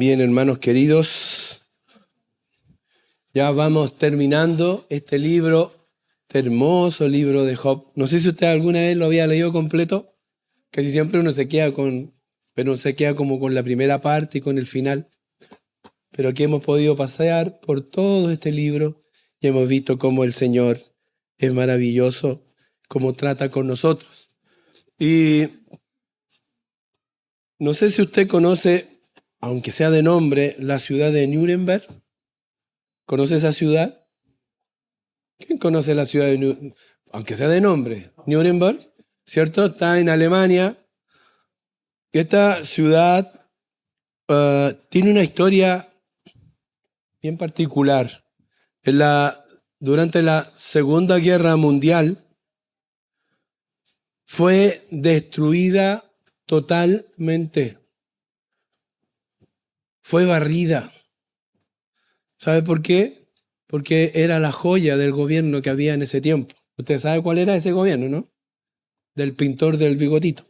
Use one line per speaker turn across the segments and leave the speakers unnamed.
Bien, hermanos queridos, ya vamos terminando este libro, este hermoso libro de Job. No sé si usted alguna vez lo había leído completo. Casi siempre uno se queda pero se queda como con la primera parte y con el final. Pero aquí hemos podido pasear por todo este libro y hemos visto cómo el Señor es maravilloso, cómo trata con nosotros. Y no sé si usted conoce, aunque sea de nombre, la ciudad de Nuremberg. ¿Conoce esa ciudad? ¿Quién conoce la ciudad de Nuremberg? Aunque sea de nombre, Nuremberg, ¿cierto? Está en Alemania. Esta ciudad tiene una historia bien particular. Durante la Segunda Guerra Mundial fue destruida totalmente. Fue barrida. ¿Sabe por qué? Porque era la joya del gobierno que había en ese tiempo. Usted sabe cuál era ese gobierno, ¿no? Del pintor del bigotito.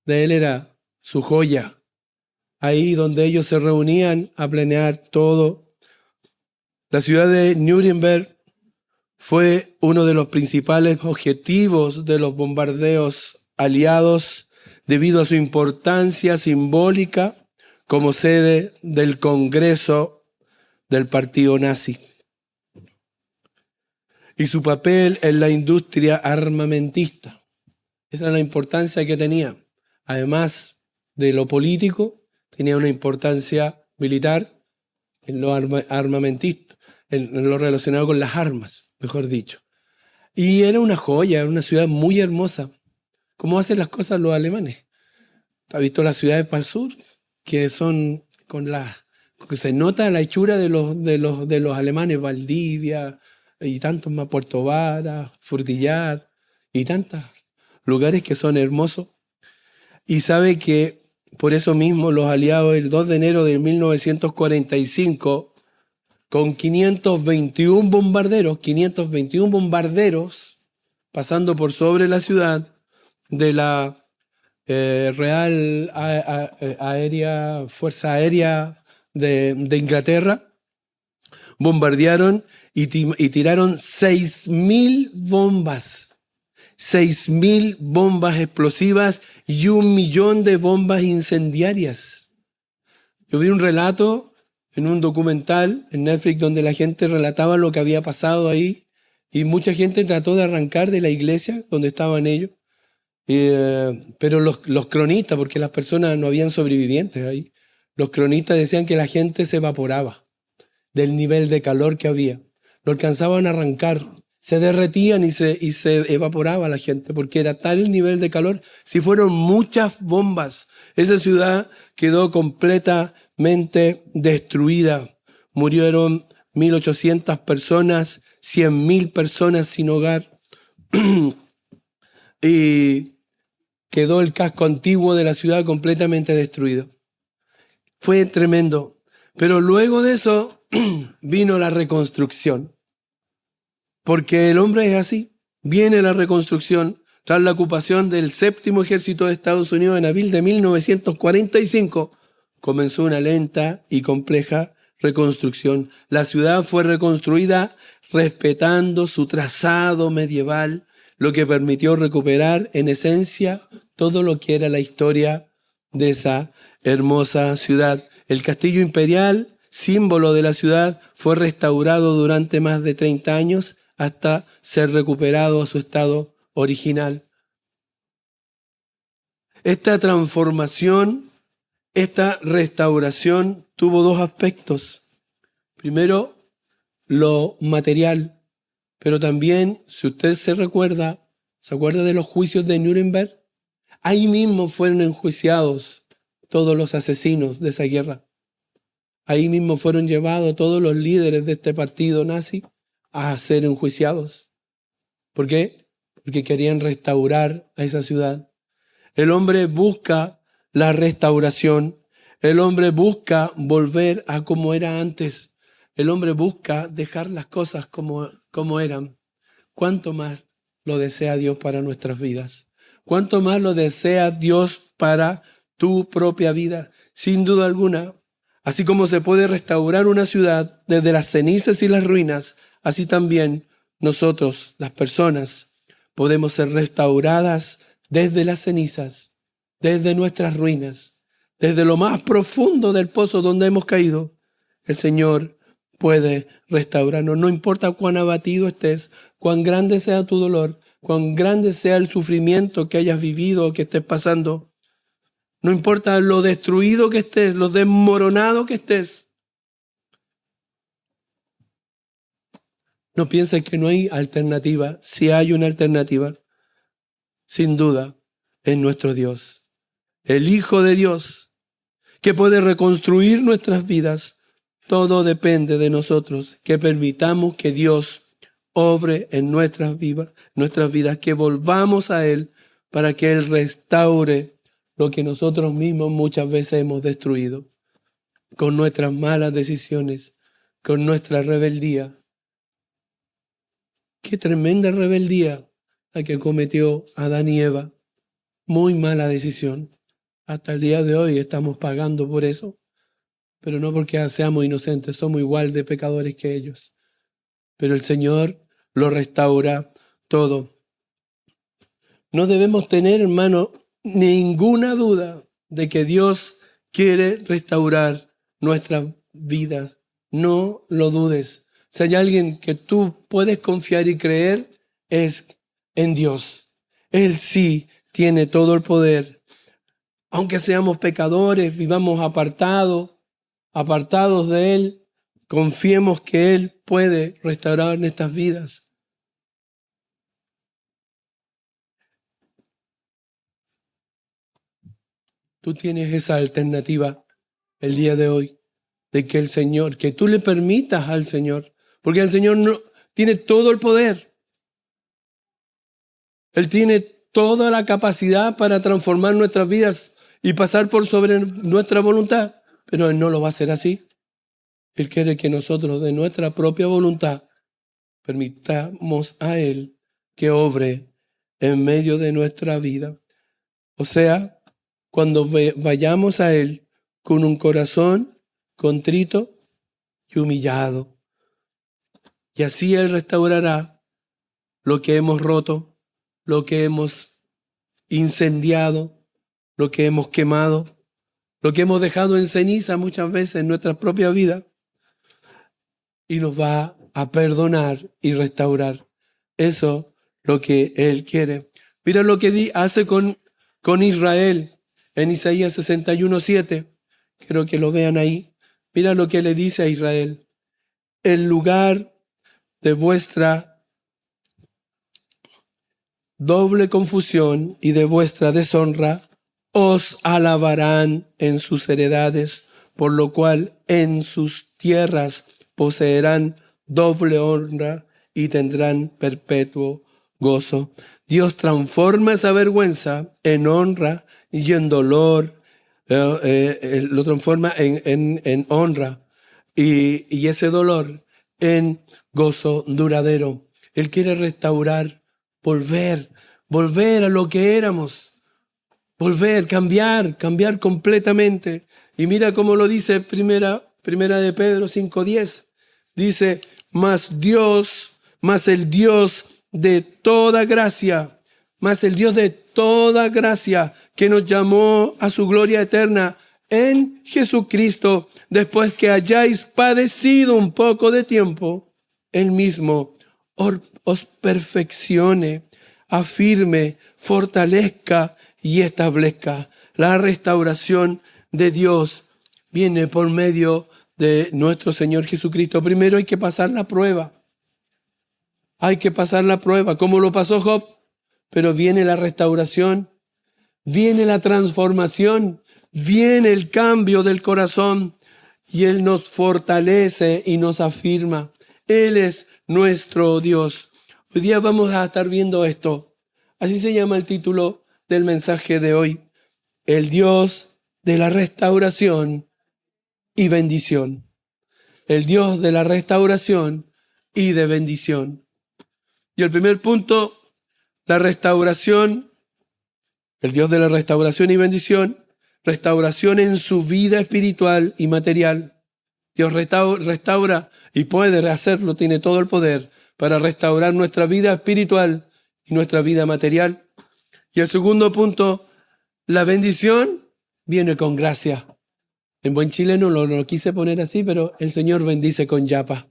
De él era su joya. Ahí donde ellos se reunían a planear todo. La ciudad de Nuremberg fue uno de los principales objetivos de los bombardeos aliados debido a su importancia simbólica como sede del Congreso del Partido Nazi y su papel en la industria armamentista. Esa era la importancia que tenía. Además de lo político, tenía una importancia militar en lo armamentista, en lo relacionado con las armas, mejor dicho. Y era una joya, era una ciudad muy hermosa. ¿Cómo hacen las cosas los alemanes? ¿Has visto las ciudades para el sur? Que son que se nota la hechura de los alemanes, Valdivia y tantos más, Puerto Vara, Frutillar y tantos lugares que son hermosos. Y sabe que por eso mismo los aliados el 2 de enero de 1945, con 521 bombarderos pasando por sobre la ciudad de la Real Fuerza Aérea de Inglaterra, bombardearon y tiraron 6.000 bombas. 6.000 bombas explosivas y 1 millón de bombas incendiarias. Yo vi un relato en un documental en Netflix donde la gente relataba lo que había pasado ahí y mucha gente trató de arrancar de la iglesia donde estaban ellos. Pero los cronistas, porque las personas no habían sobrevivientes ahí, los cronistas decían que la gente se evaporaba del nivel de calor que había. No alcanzaban a arrancar. Se derretían y se evaporaba la gente porque era tal el nivel de calor. Si fueron muchas bombas, esa ciudad quedó completamente destruida. Murieron 1.800 personas, 100.000 personas sin hogar. Y quedó el casco antiguo de la ciudad completamente destruido. Fue tremendo. Pero luego de eso vino la reconstrucción. Porque el hombre es así. Viene la reconstrucción tras la ocupación del 7º Ejército de Estados Unidos en abril de 1945. Comenzó una lenta y compleja reconstrucción. La ciudad fue reconstruida respetando su trazado medieval, lo que permitió recuperar en esencia todo lo que era la historia de esa hermosa ciudad. El castillo imperial, símbolo de la ciudad, fue restaurado durante más de 30 años hasta ser recuperado a su estado original. Esta transformación, esta restauración tuvo 2 aspectos. Primero, lo material, pero también, si usted se acuerda de los juicios de Nuremberg, ahí mismo fueron enjuiciados todos los asesinos de esa guerra. Ahí mismo fueron llevados todos los líderes de este partido nazi a ser enjuiciados. ¿Por qué? Porque querían restaurar a esa ciudad. El hombre busca la restauración. El hombre busca volver a como era antes. El hombre busca dejar las cosas como eran. ¿Cuánto más lo desea Dios para nuestras vidas? ¿Cuánto más lo desea Dios para tu propia vida, sin duda alguna. Así como se puede restaurar una ciudad desde las cenizas y las ruinas, así también nosotros, las personas, podemos ser restauradas desde las cenizas, desde nuestras ruinas, desde lo más profundo del pozo donde hemos caído. El Señor puede restaurarnos. No importa cuán abatido estés, cuán grande sea tu dolor, cuán grande sea el sufrimiento que hayas vivido o que estés pasando. No importa lo destruido que estés, lo desmoronado que estés. No pienses que no hay alternativa. Si hay una alternativa, sin duda, es nuestro Dios. El Hijo de Dios, que puede reconstruir nuestras vidas. Todo depende de nosotros, que permitamos que Dios obre en nuestras vidas, que volvamos a Él para que Él restaure lo que nosotros mismos muchas veces hemos destruido con nuestras malas decisiones, con nuestra rebeldía. Qué tremenda rebeldía la que cometió Adán y Eva. Muy mala decisión. Hasta el día de hoy estamos pagando por eso, pero no porque seamos inocentes, somos igual de pecadores que ellos. Pero el Señor lo restaura todo. No debemos tener, hermano, ninguna duda de que Dios quiere restaurar nuestras vidas. No lo dudes. Si hay alguien que tú puedes confiar y creer, es en Dios. Él sí tiene todo el poder. Aunque seamos pecadores, vivamos apartados de Él, confiemos que Él puede restaurar nuestras vidas. Tú tienes esa alternativa el día de hoy, de que el Señor, que tú le permitas al Señor, porque el Señor no, tiene todo el poder. Él tiene toda la capacidad para transformar nuestras vidas y pasar por sobre nuestra voluntad, pero Él no lo va a hacer así. Él quiere que nosotros de nuestra propia voluntad permitamos a Él que obre en medio de nuestra vida. O sea, cuando vayamos a Él con un corazón contrito y humillado. Y así Él restaurará lo que hemos roto, lo que hemos incendiado, lo que hemos quemado, lo que hemos dejado en ceniza muchas veces en nuestra propia vida. Y nos va a perdonar y restaurar. Eso es lo que Él quiere. Mira lo que hace con Israel en Isaías 61:7. Quiero que lo vean ahí. Mira lo que le dice a Israel. El lugar de vuestra doble confusión y de vuestra deshonra os alabarán en sus heredades, por lo cual en sus tierras poseerán doble honra y tendrán perpetuo gozo. Dios transforma esa vergüenza en honra y en dolor, lo transforma en honra y ese dolor en gozo duradero. Él quiere restaurar, volver a lo que éramos, cambiar completamente. Y mira cómo lo dice primera de Pedro 5:10. Dice, mas el Dios de toda gracia, que nos llamó a su gloria eterna en Jesucristo, después que hayáis padecido un poco de tiempo, Él mismo os perfeccione, afirme, fortalezca y establezca. La restauración de Dios viene por medio de nuestro Señor Jesucristo. Primero hay que pasar la prueba. Como lo pasó Job, pero viene la restauración, viene la transformación, viene el cambio del corazón y Él nos fortalece y nos afirma. Él es nuestro Dios. Hoy día vamos a estar viendo esto. Así se llama el título del mensaje de hoy. El Dios de la restauración y bendición. El Dios de la restauración y de bendición. Y el primer punto, la restauración, el Dios de la restauración y bendición, restauración en su vida espiritual y material. Dios restaura y puede hacerlo, tiene todo el poder para restaurar nuestra vida espiritual y nuestra vida material. Y el segundo punto, la bendición viene con gracia. En buen chileno lo quise poner así, pero el Señor bendice con yapa.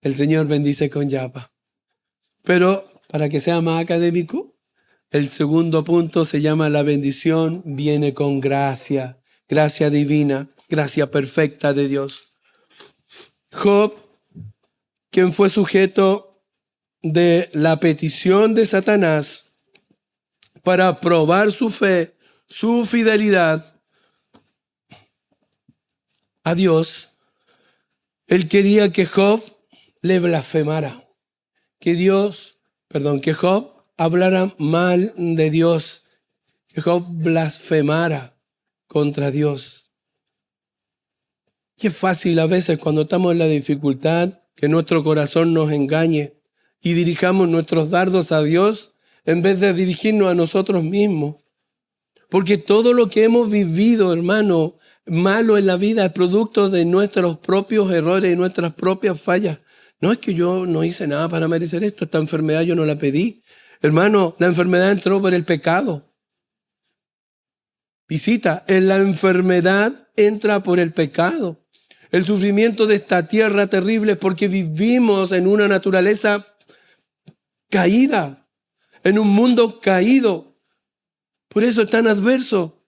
El Señor bendice con yapa. Pero para que sea más académico, el segundo punto se llama la bendición viene con gracia. Gracia divina, gracia perfecta de Dios. Job, quien fue sujeto de la petición de Satanás para probar su fe, su fidelidad a Dios, él quería que Job le blasfemara, que Job hablara mal de Dios, que Job blasfemara contra Dios. Qué fácil a veces cuando estamos en la dificultad que nuestro corazón nos engañe y dirijamos nuestros dardos a Dios en vez de dirigirnos a nosotros mismos. Porque todo lo que hemos vivido, hermano, malo en la vida es producto de nuestros propios errores y nuestras propias fallas. No es que yo no hice nada para merecer esto, esta enfermedad yo no la pedí. Hermano, la enfermedad entró por el pecado. Visita, en la enfermedad entra por el pecado. El sufrimiento de esta tierra terrible es porque vivimos en una naturaleza caída, en un mundo caído. Por eso es tan adverso.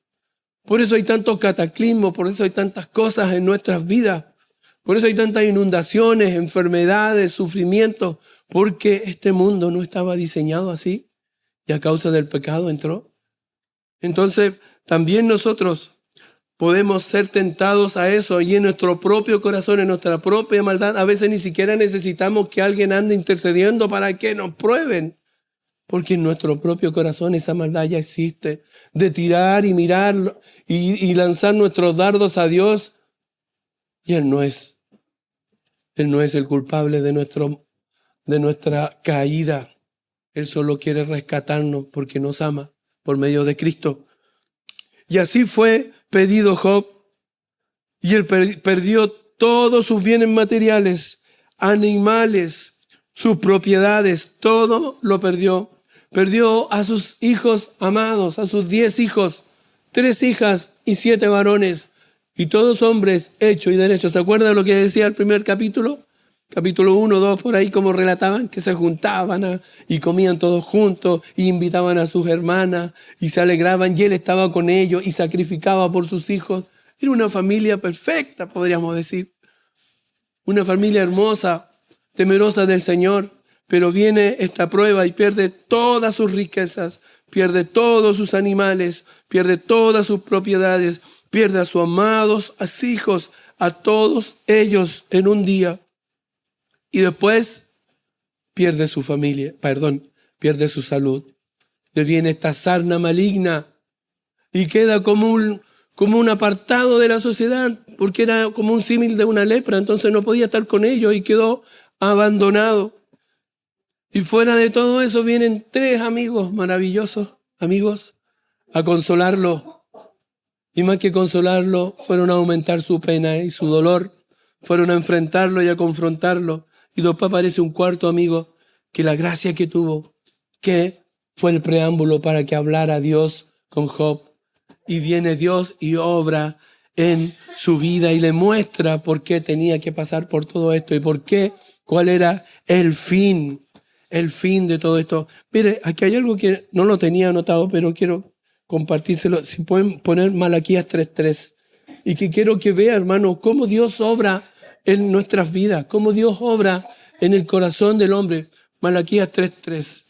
Por eso hay tantos cataclismos, por eso hay tantas cosas en nuestras vidas. Por eso hay tantas inundaciones, enfermedades, sufrimientos, porque este mundo no estaba diseñado así y a causa del pecado entró. Entonces, también nosotros podemos ser tentados a eso y en nuestro propio corazón, en nuestra propia maldad, a veces ni siquiera necesitamos que alguien ande intercediendo para que nos prueben, porque en nuestro propio corazón esa maldad ya existe, de tirar y mirar y lanzar nuestros dardos a Dios, y Él no es el culpable de nuestra caída. Él solo quiere rescatarnos porque nos ama por medio de Cristo. Y así fue pedido Job. Y él perdió todos sus bienes materiales, animales, sus propiedades, todo lo perdió. Perdió a sus hijos amados, a sus 10 hijos, 3 hijas y 7 varones. Y todos hombres hechos y derechos. ¿Se acuerdan lo que decía el primer capítulo? Capítulo 1, 2, por ahí como relataban, que se juntaban y comían todos juntos y invitaban a sus hermanas y se alegraban y él estaba con ellos y sacrificaba por sus hijos. Era una familia perfecta, podríamos decir. Una familia hermosa, temerosa del Señor, pero viene esta prueba y pierde todas sus riquezas, pierde todos sus animales, pierde todas sus propiedades, pierde a sus amados, a sus hijos, a todos ellos en un día. Y después pierde su familia, pierde su salud. Le viene esta sarna maligna y queda como un apartado de la sociedad, porque era como un símil de una lepra, entonces no podía estar con ellos y quedó abandonado. Y fuera de todo eso vienen 3 amigos maravillosos, amigos, a consolarlo. Y más que consolarlo, fueron a aumentar su pena y su dolor, fueron a enfrentarlo y a confrontarlo. Y después aparece un cuarto amigo que la gracia que tuvo, que fue el preámbulo para que hablara Dios con Job. Y viene Dios y obra en su vida y le muestra por qué tenía que pasar por todo esto y cuál era el fin de todo esto. Mire, aquí hay algo que no lo tenía anotado, pero quiero compartírselo. Si pueden poner Malaquías 3:3. Y que quiero que vea, hermano, cómo Dios obra en nuestras vidas, cómo Dios obra en el corazón del hombre. Malaquías 3:3.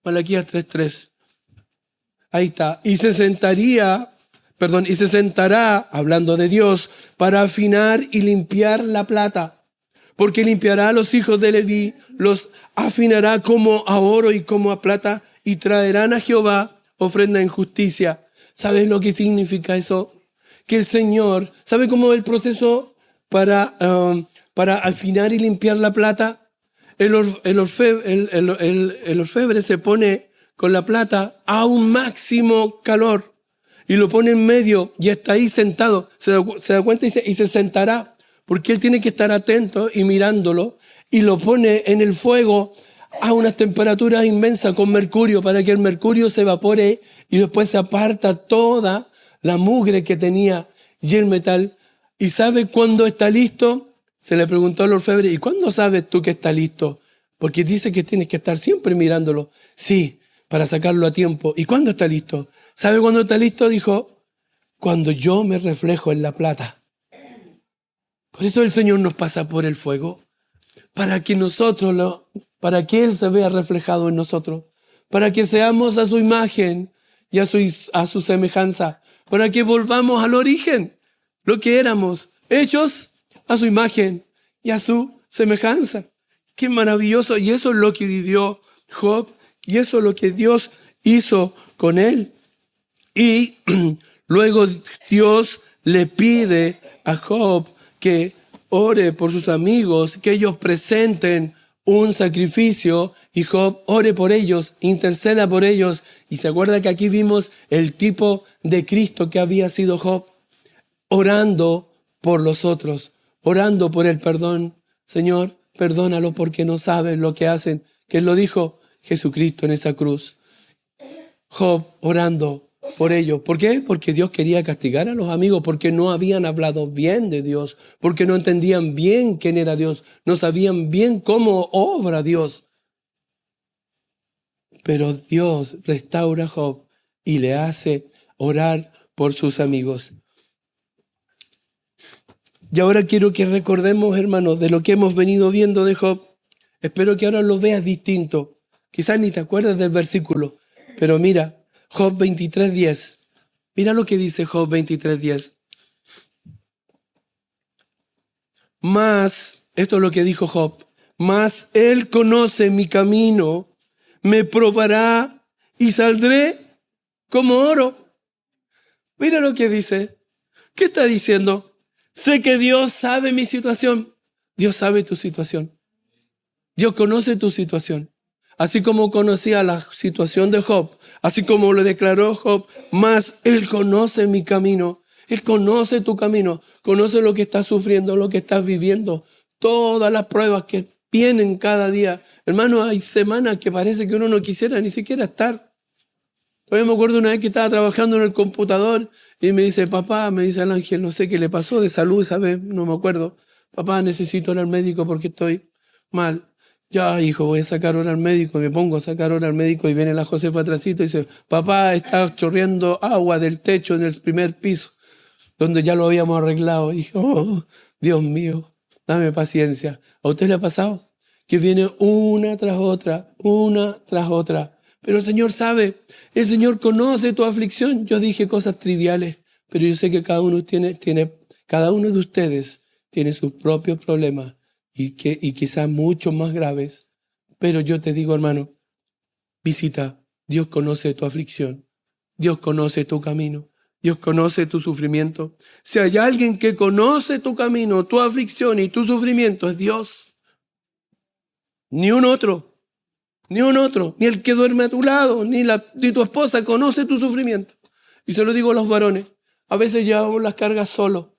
Malaquías 3:3. Ahí está. Y se sentará, hablando de Dios, para afinar y limpiar la plata. Porque limpiará a los hijos de Leví, los afinará como a oro y como a plata, y traerán a Jehová ofrenda en justicia. ¿Sabes lo que significa eso? Que el Señor, ¿sabe cómo es el proceso para afinar y limpiar la plata? El orfebre se pone con la plata a un máximo calor y lo pone en medio y está ahí sentado. Se da cuenta y se sentará, porque él tiene que estar atento y mirándolo, y lo pone en el fuego a unas temperaturas inmensas con mercurio, para que el mercurio se evapore y después se aparta toda la mugre que tenía y el metal. ¿Y sabe cuándo está listo? Se le preguntó al orfebre, ¿y cuándo sabes tú que está listo? Porque dice que tienes que estar siempre mirándolo. Sí, para sacarlo a tiempo. ¿Y cuándo está listo? ¿Sabe cuándo está listo? Dijo, cuando yo me reflejo en la plata. Por eso el Señor nos pasa por el fuego, para que para que Él se vea reflejado en nosotros, para que seamos a su imagen y a su semejanza, para que volvamos al origen, lo que éramos, hechos a su imagen y a su semejanza. Qué maravilloso. Y eso es lo que vivió Job, y eso es lo que Dios hizo con él. Y luego Dios le pide a Job que ore por sus amigos, que ellos presenten un sacrificio, y Job ore por ellos, interceda por ellos. Y se acuerda que aquí vimos el tipo de Cristo que había sido Job, orando por los otros, orando por el perdón. Señor, perdónalo porque no saben lo que hacen. ¿Quién lo dijo? Jesucristo en esa cruz. Job orando por ellos. ¿Por qué? Porque Dios quería castigar a los amigos, porque no habían hablado bien de Dios, porque no entendían bien quién era Dios, no sabían bien cómo obra Dios. Pero Dios restaura a Job y le hace orar por sus amigos. Y ahora quiero que recordemos, hermanos, de lo que hemos venido viendo de Job. Espero que ahora lo veas distinto. Quizás ni te acuerdas del versículo, pero mira, Job 23:10. Mira lo que dice Job 23:10. Mas, esto es lo que dijo Job, mas él conoce mi camino, me probará y saldré como oro. Mira lo que dice. ¿Qué está diciendo? Sé que Dios sabe mi situación. Dios sabe tu situación. Dios conoce tu situación. Así como conocía la situación de Job, así como lo declaró Job, más Él conoce mi camino. Él conoce tu camino, conoce lo que estás sufriendo, lo que estás viviendo, todas las pruebas que vienen cada día. Hermano, hay semanas que parece que uno no quisiera ni siquiera estar. Todavía me acuerdo una vez que estaba trabajando en el computador y me dice, papá, me dice el ángel, no sé qué le pasó de salud esa vez, no me acuerdo. Papá, necesito ir al médico porque estoy mal. Ya, hijo, voy a sacar hora al médico, me pongo a sacar hora al médico y viene la Josefa atrásito y dice, papá, está chorreando agua del techo en el primer piso, donde ya lo habíamos arreglado. Y dije, oh, Dios mío, dame paciencia. ¿A usted le ha pasado? Que viene una tras otra, una tras otra. Pero el Señor sabe, el Señor conoce tu aflicción. Yo dije cosas triviales, pero yo sé que cada uno de ustedes tiene sus propios problemas y quizás muchos más graves. Pero yo te digo, hermano, visita. Dios conoce tu aflicción. Dios conoce tu camino. Dios conoce tu sufrimiento. Si hay alguien que conoce tu camino, tu aflicción y tu sufrimiento, es Dios. Ni un otro. Ni un otro, ni el que duerme a tu lado, ni tu esposa conoce tu sufrimiento. Y se lo digo a los varones, a veces llevamos las cargas solo,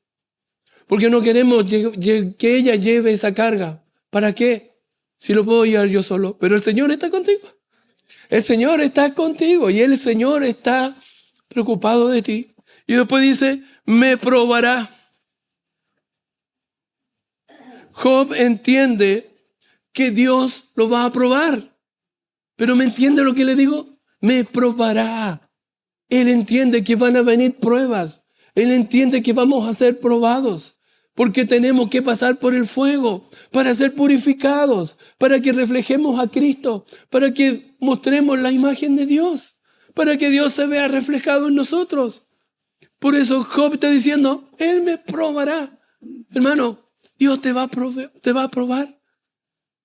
porque no queremos que ella lleve esa carga. ¿Para qué? Si lo puedo llevar yo solo. Pero el Señor está contigo. El Señor está contigo y el Señor está preocupado de ti. Y después dice, me probará. Job entiende que Dios lo va a probar. Pero ¿me entiende lo que le digo? Me probará. Él entiende que van a venir pruebas. Él entiende que vamos a ser probados. Porque tenemos que pasar por el fuego para ser purificados, para que reflejemos a Cristo, para que mostremos la imagen de Dios, para que Dios se vea reflejado en nosotros. Por eso Job está diciendo, Él me probará. Hermano, Dios te va a probar.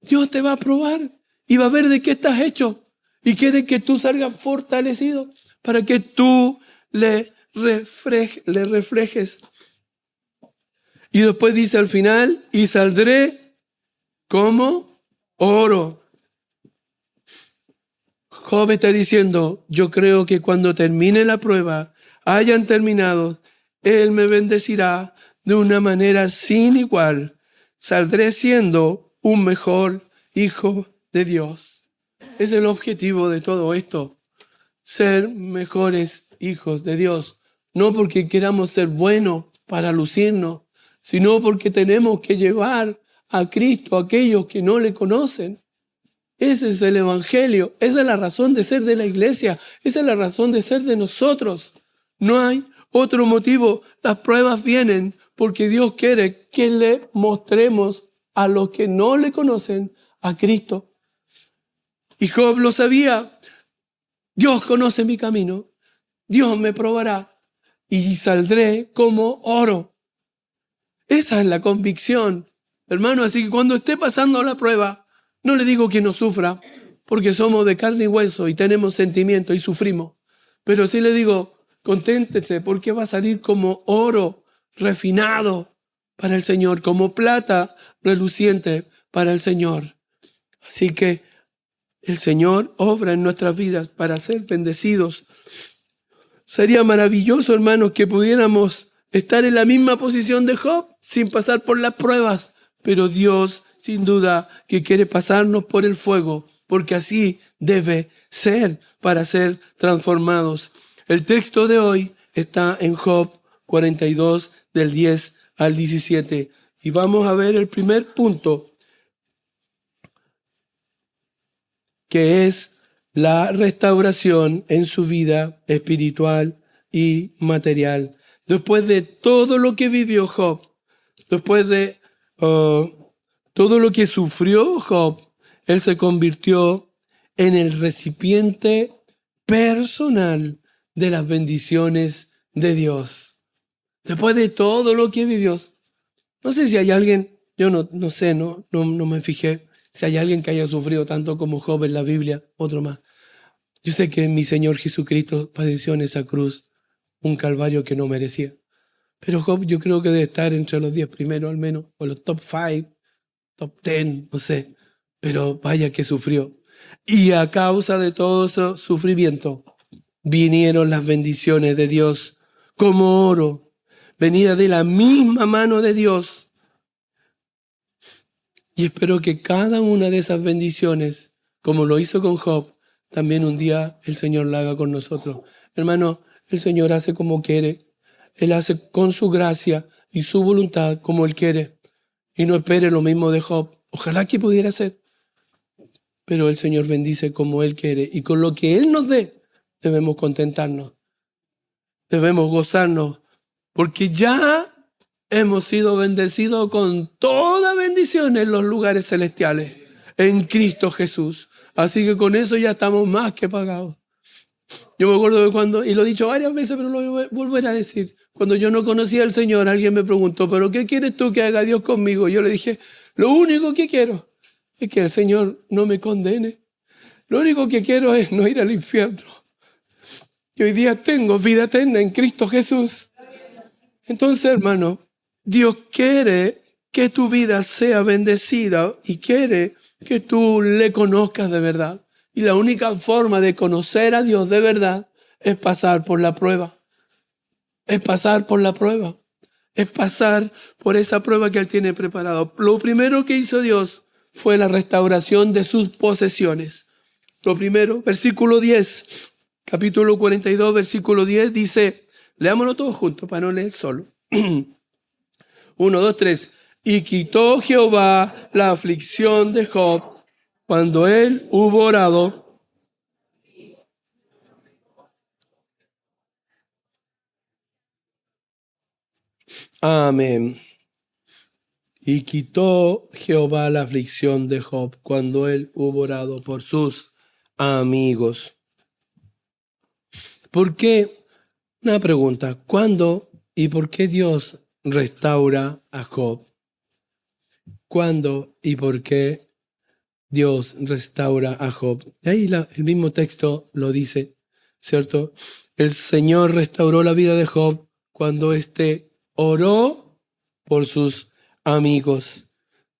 Dios te va a probar. Y va a ver de qué estás hecho. Y quiere que tú salgas fortalecido para que tú le reflejes. Y después dice al final, y saldré como oro. Job está diciendo, yo creo que cuando termine la prueba hayan terminado, Él me bendecirá de una manera sin igual. Saldré siendo un mejor hijo de Dios. Es el objetivo de todo esto, ser mejores hijos de Dios. No porque queramos ser buenos para lucirnos, sino porque tenemos que llevar a Cristo a aquellos que no le conocen. Ese es el Evangelio, esa es la razón de ser de la iglesia, esa es la razón de ser de nosotros. No hay otro motivo. Las pruebas vienen porque Dios quiere que le mostremos a los que no le conocen a Cristo. Y Job lo sabía. Dios conoce mi camino, Dios me probará y saldré como oro. Esa es la convicción, hermano. Así que cuando esté pasando la prueba, no le digo que no sufra, porque somos de carne y hueso y tenemos sentimientos y sufrimos. Pero sí le digo, conténtese porque va a salir como oro refinado para el Señor, como plata reluciente para el Señor. Así que el Señor obra en nuestras vidas para ser bendecidos. Sería maravilloso, hermanos, que pudiéramos estar en la misma posición de Job sin pasar por las pruebas. Pero Dios, sin duda, que quiere pasarnos por el fuego, porque así debe ser para ser transformados. El texto de hoy está en Job 42, del 10 al 17. Y vamos a ver el primer punto, que es la restauración en su vida espiritual y material. Después de todo lo que vivió Job, después de todo lo que sufrió Job, él se convirtió en el recipiente personal de las bendiciones de Dios. Después de todo lo que vivió, no sé si hay alguien, yo no sé, no me fijé, si hay alguien que haya sufrido tanto como Job en la Biblia, otro más. Yo sé que mi Señor Jesucristo padeció en esa cruz un calvario que no merecía. Pero Job yo creo que debe estar entre los 10 primeros al menos, o los top 5, top 10, no sé. Pero vaya que sufrió. Y a causa de todo ese sufrimiento, vinieron las bendiciones de Dios como oro, venida de la misma mano de Dios. Y espero que cada una de esas bendiciones, como lo hizo con Job, también un día el Señor la haga con nosotros. Hermano, el Señor hace como quiere. Él hace con su gracia y su voluntad como Él quiere. Y no espere lo mismo de Job. Ojalá que pudiera ser. Pero el Señor bendice como Él quiere. Y con lo que Él nos dé, debemos contentarnos. Debemos gozarnos. Porque ya hemos sido bendecidos con toda bendición en los lugares celestiales, en Cristo Jesús. Así que con eso ya estamos más que pagados. Yo me acuerdo de cuando, y lo he dicho varias veces, pero lo voy a volver a decir. Cuando yo no conocía al Señor, alguien me preguntó, ¿pero qué quieres tú que haga Dios conmigo? Yo le dije, lo único que quiero es que el Señor no me condene. Lo único que quiero es no ir al infierno. Y hoy día tengo vida eterna en Cristo Jesús. Entonces, hermano, Dios quiere que tu vida sea bendecida y quiere que tú le conozcas de verdad. Y la única forma de conocer a Dios de verdad es pasar por la prueba. Es pasar por la prueba. Es pasar por esa prueba que Él tiene preparado. Lo primero que hizo Dios fue la restauración de sus posesiones. Lo primero, versículo 10, capítulo 42, versículo 10, dice, leámoslo todos juntos para no leer solo. 1, 2, 3. Y quitó Jehová la aflicción de Job cuando él hubo orado. Amén. Y quitó Jehová la aflicción de Job cuando él hubo orado por sus amigos. ¿Por qué? Una pregunta. ¿Cuándo y por qué Dios restaura a Job? ¿Cuándo y por qué Dios restaura a Job? Y ahí el mismo texto lo dice, ¿cierto? El Señor restauró la vida de Job cuando éste oró por sus amigos.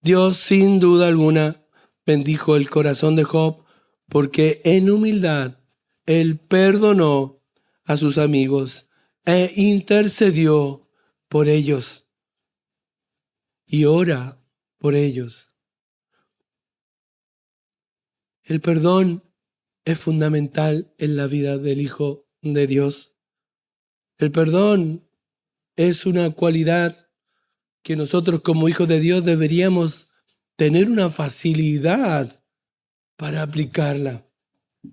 Dios, sin duda alguna, bendijo el corazón de Job porque en humildad él perdonó a sus amigos e intercedió por ellos y ora por ellos. El perdón es fundamental en la vida del Hijo de Dios. El perdón es una cualidad que nosotros como hijos de Dios deberíamos tener una facilidad para aplicarla.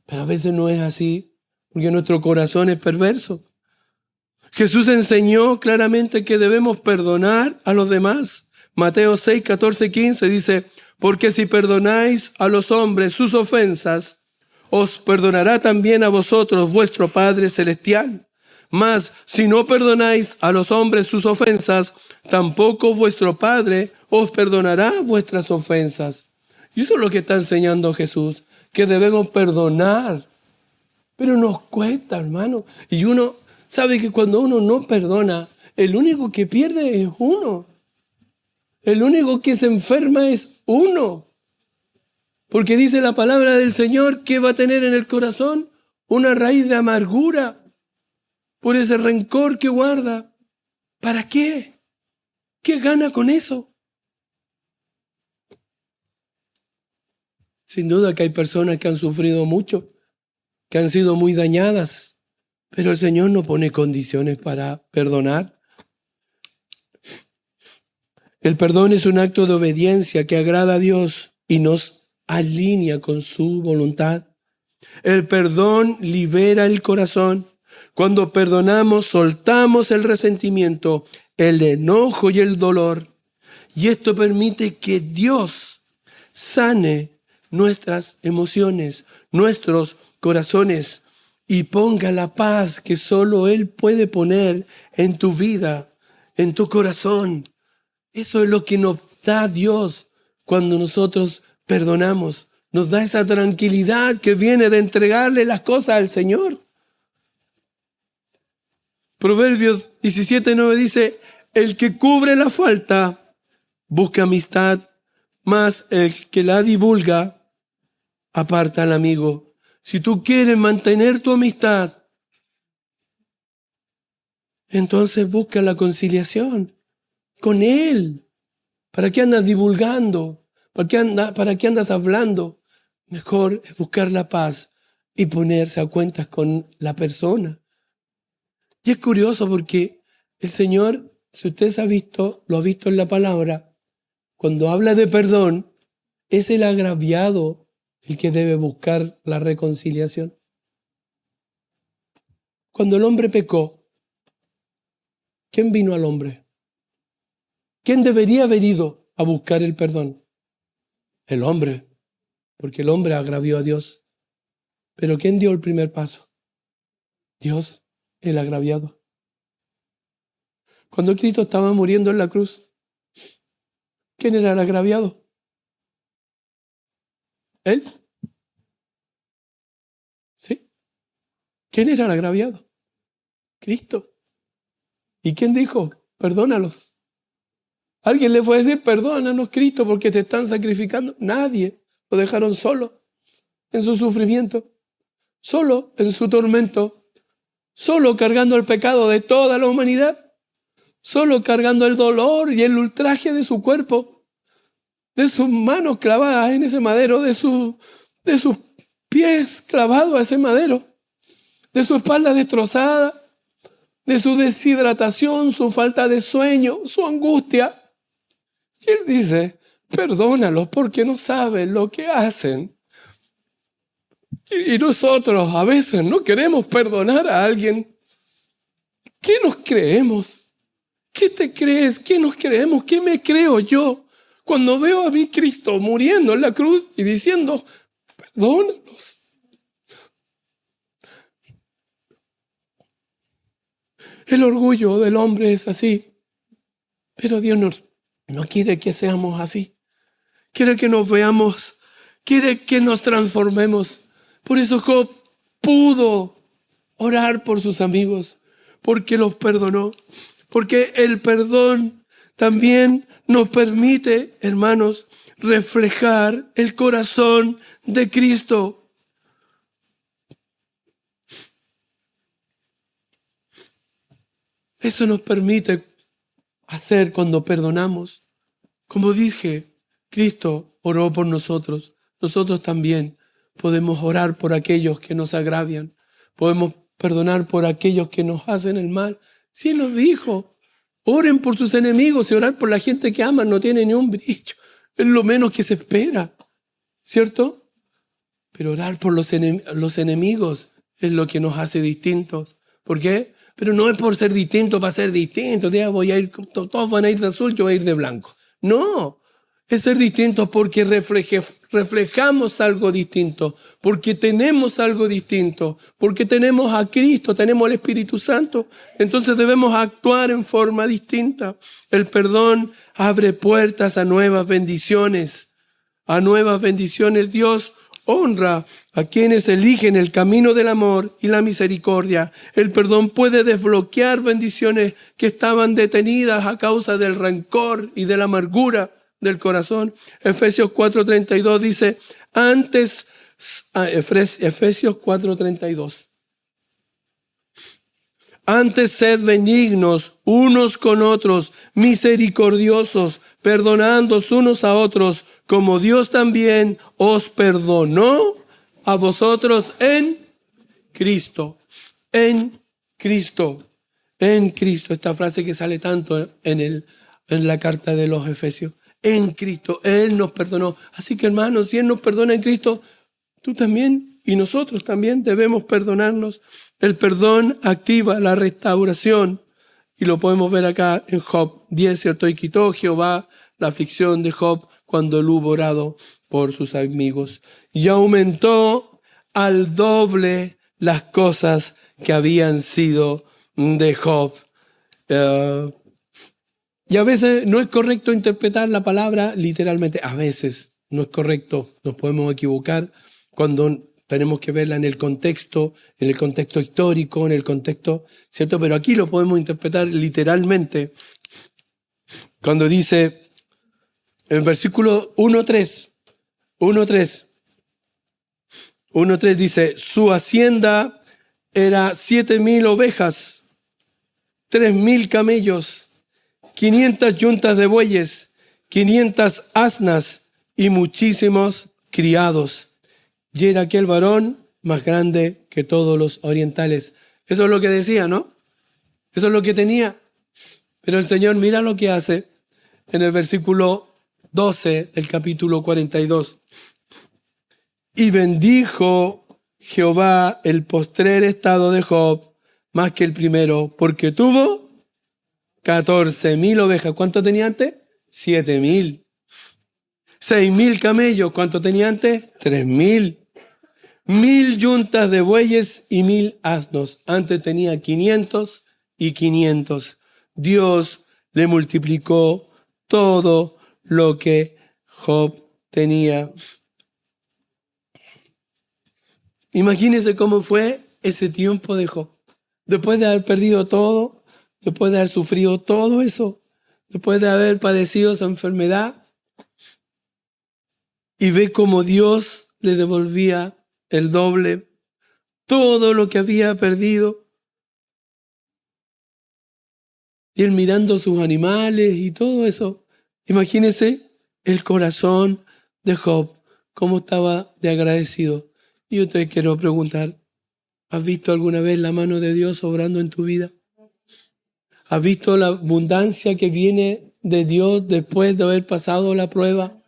Pero a veces no es así, porque nuestro corazón es perverso. Jesús enseñó claramente que debemos perdonar a los demás. Mateo 6, 14, 15 dice, porque si perdonáis a los hombres sus ofensas, os perdonará también a vosotros vuestro Padre Celestial. Mas si no perdonáis a los hombres sus ofensas, tampoco vuestro Padre os perdonará vuestras ofensas. Y eso es lo que está enseñando Jesús, que debemos perdonar. Pero nos cuesta, hermano. Y uno sabe que cuando uno no perdona, el único que pierde es uno. El único que se enferma es uno. Porque dice la palabra del Señor que va a tener en el corazón una raíz de amargura por ese rencor que guarda. ¿Para qué? ¿Qué gana con eso? Sin duda que hay personas que han sufrido mucho, que han sido muy dañadas, pero el Señor no pone condiciones para perdonar. El perdón es un acto de obediencia que agrada a Dios y nos alinea con su voluntad. El perdón libera el corazón. Cuando perdonamos, soltamos el resentimiento, el enojo y el dolor. Y esto permite que Dios sane nuestras emociones, nuestros corazones y ponga la paz que solo Él puede poner en tu vida, en tu corazón. Eso es lo que nos da Dios cuando nosotros perdonamos. Nos da esa tranquilidad que viene de entregarle las cosas al Señor. Proverbios 17:9 dice, el que cubre la falta busca amistad, mas el que la divulga aparta al amigo. Si tú quieres mantener tu amistad, entonces busca la conciliación con Él. ¿Para qué andas divulgando? ¿Para qué andas hablando? Mejor es buscar la paz y ponerse a cuentas con la persona. Y es curioso porque el Señor, si usted lo ha visto en la palabra, cuando habla de perdón, es el agraviado el que debe buscar la reconciliación. Cuando el hombre pecó, ¿quién vino al hombre? ¿Quién debería haber ido a buscar el perdón? El hombre, porque el hombre agravió a Dios. Pero ¿quién dio el primer paso? Dios, el agraviado. Cuando Cristo estaba muriendo en la cruz, ¿quién era el agraviado? ¿Él? ¿Sí? ¿Quién era el agraviado? Cristo. ¿Y quién dijo? Perdónalos. ¿Alguien le fue a decir, perdónanos, Cristo, porque te están sacrificando? Nadie. Lo dejaron solo en su sufrimiento, solo en su tormento, solo cargando el pecado de toda la humanidad, solo cargando el dolor y el ultraje de su cuerpo, de sus manos clavadas en ese madero, de sus pies clavados a ese madero, de su espalda destrozada, de su deshidratación, su falta de sueño, su angustia. Y Él dice, perdónalos porque no saben lo que hacen. Y nosotros a veces no queremos perdonar a alguien. ¿Qué nos creemos? ¿Qué te crees? ¿Qué nos creemos? ¿Qué me creo yo cuando veo a mi Cristo muriendo en la cruz y diciendo, perdónalos? El orgullo del hombre es así, pero Dios no quiere que seamos así. Quiere que nos veamos, quiere que nos transformemos. Por eso Job pudo orar por sus amigos, porque los perdonó. Porque el perdón también nos permite, hermanos, reflejar el corazón de Cristo. Eso nos permite hacer cuando perdonamos. Como dije, Cristo oró por nosotros. Nosotros también podemos orar por aquellos que nos agravian. Podemos perdonar por aquellos que nos hacen el mal. Sí, Él nos dijo, oren por sus enemigos, y orar por la gente que aman no tiene ni un brillo. Es lo menos que se espera, ¿cierto? Pero orar por los enemigos es lo que nos hace distintos. ¿Por qué? Pero no es por ser distinto para ser distinto. Todos van a ir de azul, yo voy a ir de blanco. No, es ser distintos porque reflejamos algo distinto, porque tenemos algo distinto, porque tenemos a Cristo, tenemos al Espíritu Santo. Entonces debemos actuar en forma distinta. El perdón abre puertas a nuevas bendiciones. A nuevas bendiciones. Dios honra a quienes eligen el camino del amor y la misericordia. El perdón puede desbloquear bendiciones que estaban detenidas a causa del rencor y de la amargura del corazón. Efesios 4:32 dice, Efesios 4:32. Antes sed benignos unos con otros, misericordiosos, perdonándoos unos a otros, como Dios también os perdonó a vosotros en Cristo. En Cristo. En Cristo. Esta frase que sale tanto en la carta de los Efesios. En Cristo. Él nos perdonó. Así que, hermanos, si Él nos perdona en Cristo, tú también y nosotros también debemos perdonarnos. El perdón activa la restauración. Y lo podemos ver acá en Job 10, ¿cierto? Y quitó Jehová la aflicción de Job cuando él hubo orado por sus amigos. Y aumentó al doble las cosas que habían sido de Job. Y a veces no es correcto interpretar la palabra literalmente. A veces no es correcto. Nos podemos equivocar cuando tenemos que verla en el contexto histórico, en el contexto, ¿cierto? Pero aquí lo podemos interpretar literalmente. Cuando dice, en el versículo 1.3 dice, su hacienda era 7,000 ovejas, 3,000 camellos, 500 yuntas de bueyes, 500 asnas y muchísimos criados. Y era aquel varón más grande que todos los orientales. Eso es lo que decía, ¿no? Eso es lo que tenía. Pero el Señor, mira lo que hace en el versículo 12 del capítulo 42. Y bendijo Jehová el postrer estado de Job más que el primero, porque tuvo 14,000 ovejas. ¿Cuánto tenía antes? 7,000. 6,000 camellos. ¿Cuánto tenía antes? 3,000. 1,000 yuntas de bueyes y 1,000 asnos. Antes tenía 500 y 500. Dios le multiplicó todo lo que Job tenía. Imagínense cómo fue ese tiempo de Job. Después de haber perdido todo, después de haber sufrido todo eso, después de haber padecido esa enfermedad, y ve cómo Dios le devolvía el doble, todo lo que había perdido. Y él mirando sus animales y todo eso. Imagínense el corazón de Job, cómo estaba de agradecido. Y yo te quiero preguntar, ¿has visto alguna vez la mano de Dios obrando en tu vida? ¿Has visto la abundancia que viene de Dios después de haber pasado la prueba?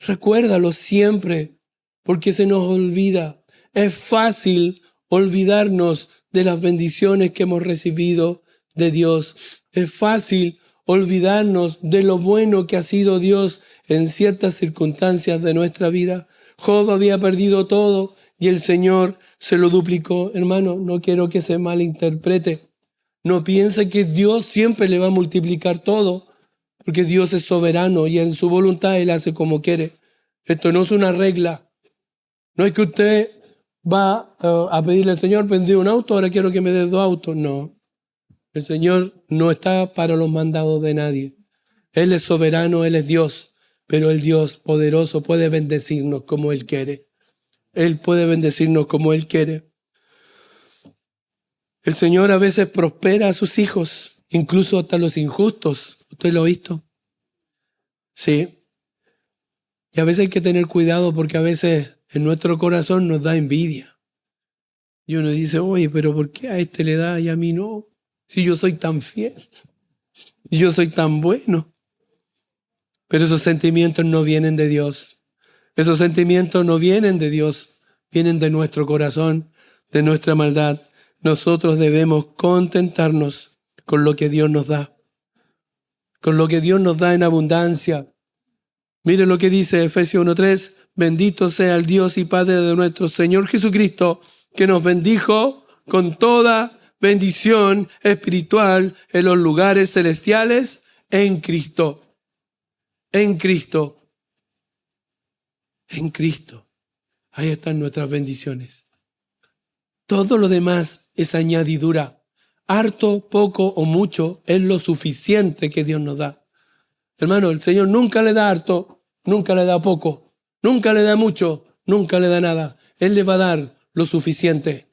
Recuérdalo siempre, porque se nos olvida. Es fácil olvidarnos de las bendiciones que hemos recibido de Dios. Es fácil olvidarnos de lo bueno que ha sido Dios en ciertas circunstancias de nuestra vida. Job había perdido todo y el Señor se lo duplicó. Hermano, no quiero que se malinterprete. No piense que Dios siempre le va a multiplicar todo, porque Dios es soberano y en su voluntad Él hace como quiere. Esto no es una regla. No es que usted va a pedirle al Señor, vendí un auto, ahora quiero que me dé 2 autos. No. El Señor no está para los mandados de nadie. Él es soberano, Él es Dios, pero el Dios poderoso puede bendecirnos como Él quiere. Él puede bendecirnos como Él quiere. El Señor a veces prospera a sus hijos, incluso hasta los injustos. ¿Usted lo ha visto? Sí. Y a veces hay que tener cuidado porque a veces en nuestro corazón nos da envidia. Y uno dice, oye, pero ¿por qué a este le da y a mí no? Si yo soy tan fiel, y yo soy tan bueno. Pero esos sentimientos no vienen de Dios. Esos sentimientos no vienen de Dios, vienen de nuestro corazón, de nuestra maldad. Nosotros debemos contentarnos con lo que Dios nos da, con lo que Dios nos da en abundancia. Mire lo que dice Efesios 1:3, bendito sea el Dios y Padre de nuestro Señor Jesucristo, que nos bendijo con toda bendición espiritual en los lugares celestiales en Cristo. En Cristo. En Cristo. Ahí están nuestras bendiciones. Todo lo demás es añadidura. Harto, poco o mucho es lo suficiente que Dios nos da. Hermano, el Señor nunca le da harto, nunca le da poco, nunca le da mucho, nunca le da nada. Él le va a dar lo suficiente.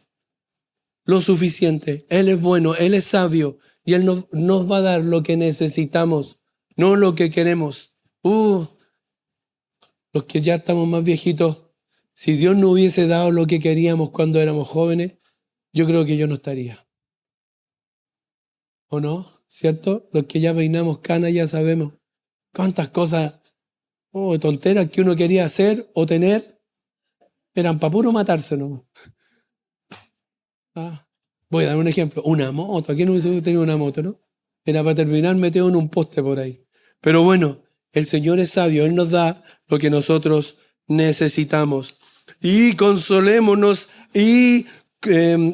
Lo suficiente. Él es bueno, Él es sabio y Él nos va a dar lo que necesitamos, no lo que queremos. Los que ya estamos más viejitos, si Dios no hubiese dado lo que queríamos cuando éramos jóvenes, yo creo que yo no estaría. ¿O no? ¿Cierto? Los que ya peinamos canas ya sabemos cuántas cosas, tonteras que uno quería hacer o tener, eran para puro matarse, ¿no? Voy a dar un ejemplo. Una moto. ¿A quién no hubiese tenido una moto, no? Era para terminar metido en un poste por ahí. Pero bueno, el Señor es sabio. Él nos da lo que nosotros necesitamos. Y consolémonos y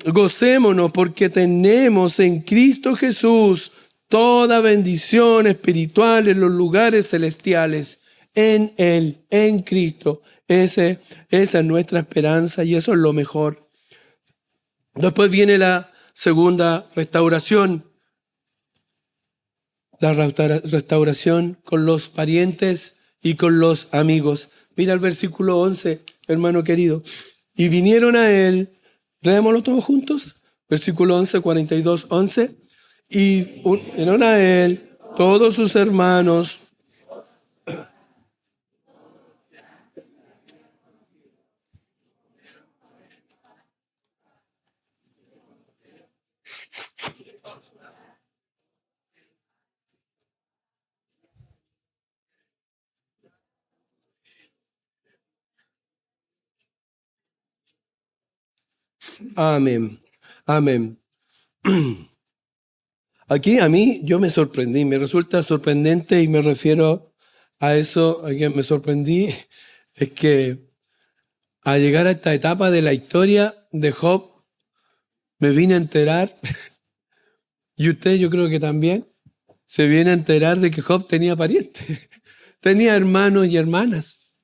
gocémonos porque tenemos en Cristo Jesús toda bendición espiritual en los lugares celestiales. En Él, en Cristo. Esa es nuestra esperanza y eso es lo mejor. Después viene la segunda restauración. La restauración con los parientes y con los amigos. Mira el versículo 11, hermano querido. Y vinieron a él, leámoslo todos juntos, versículo 11, 42, 11. Y vinieron a él todos sus hermanos. Amén. Amén. Aquí a mí yo me sorprendí, me resulta sorprendente y me refiero a eso, a que me sorprendí, es que al llegar a esta etapa de la historia de Job, me vine a enterar, y usted yo creo que también, se viene a enterar de que Job tenía parientes, tenía hermanos y hermanas,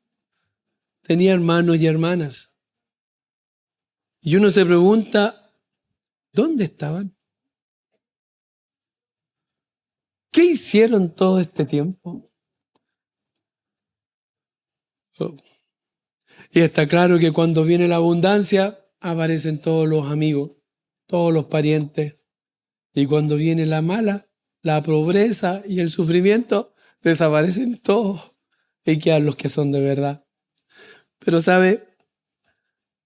tenía hermanos y hermanas. Y uno se pregunta, ¿dónde estaban? ¿Qué hicieron todo este tiempo? Y está claro que cuando viene la abundancia, aparecen todos los amigos, todos los parientes. Y cuando viene la mala, la pobreza y el sufrimiento, desaparecen todos y quedan los que son de verdad. Pero ¿sabe?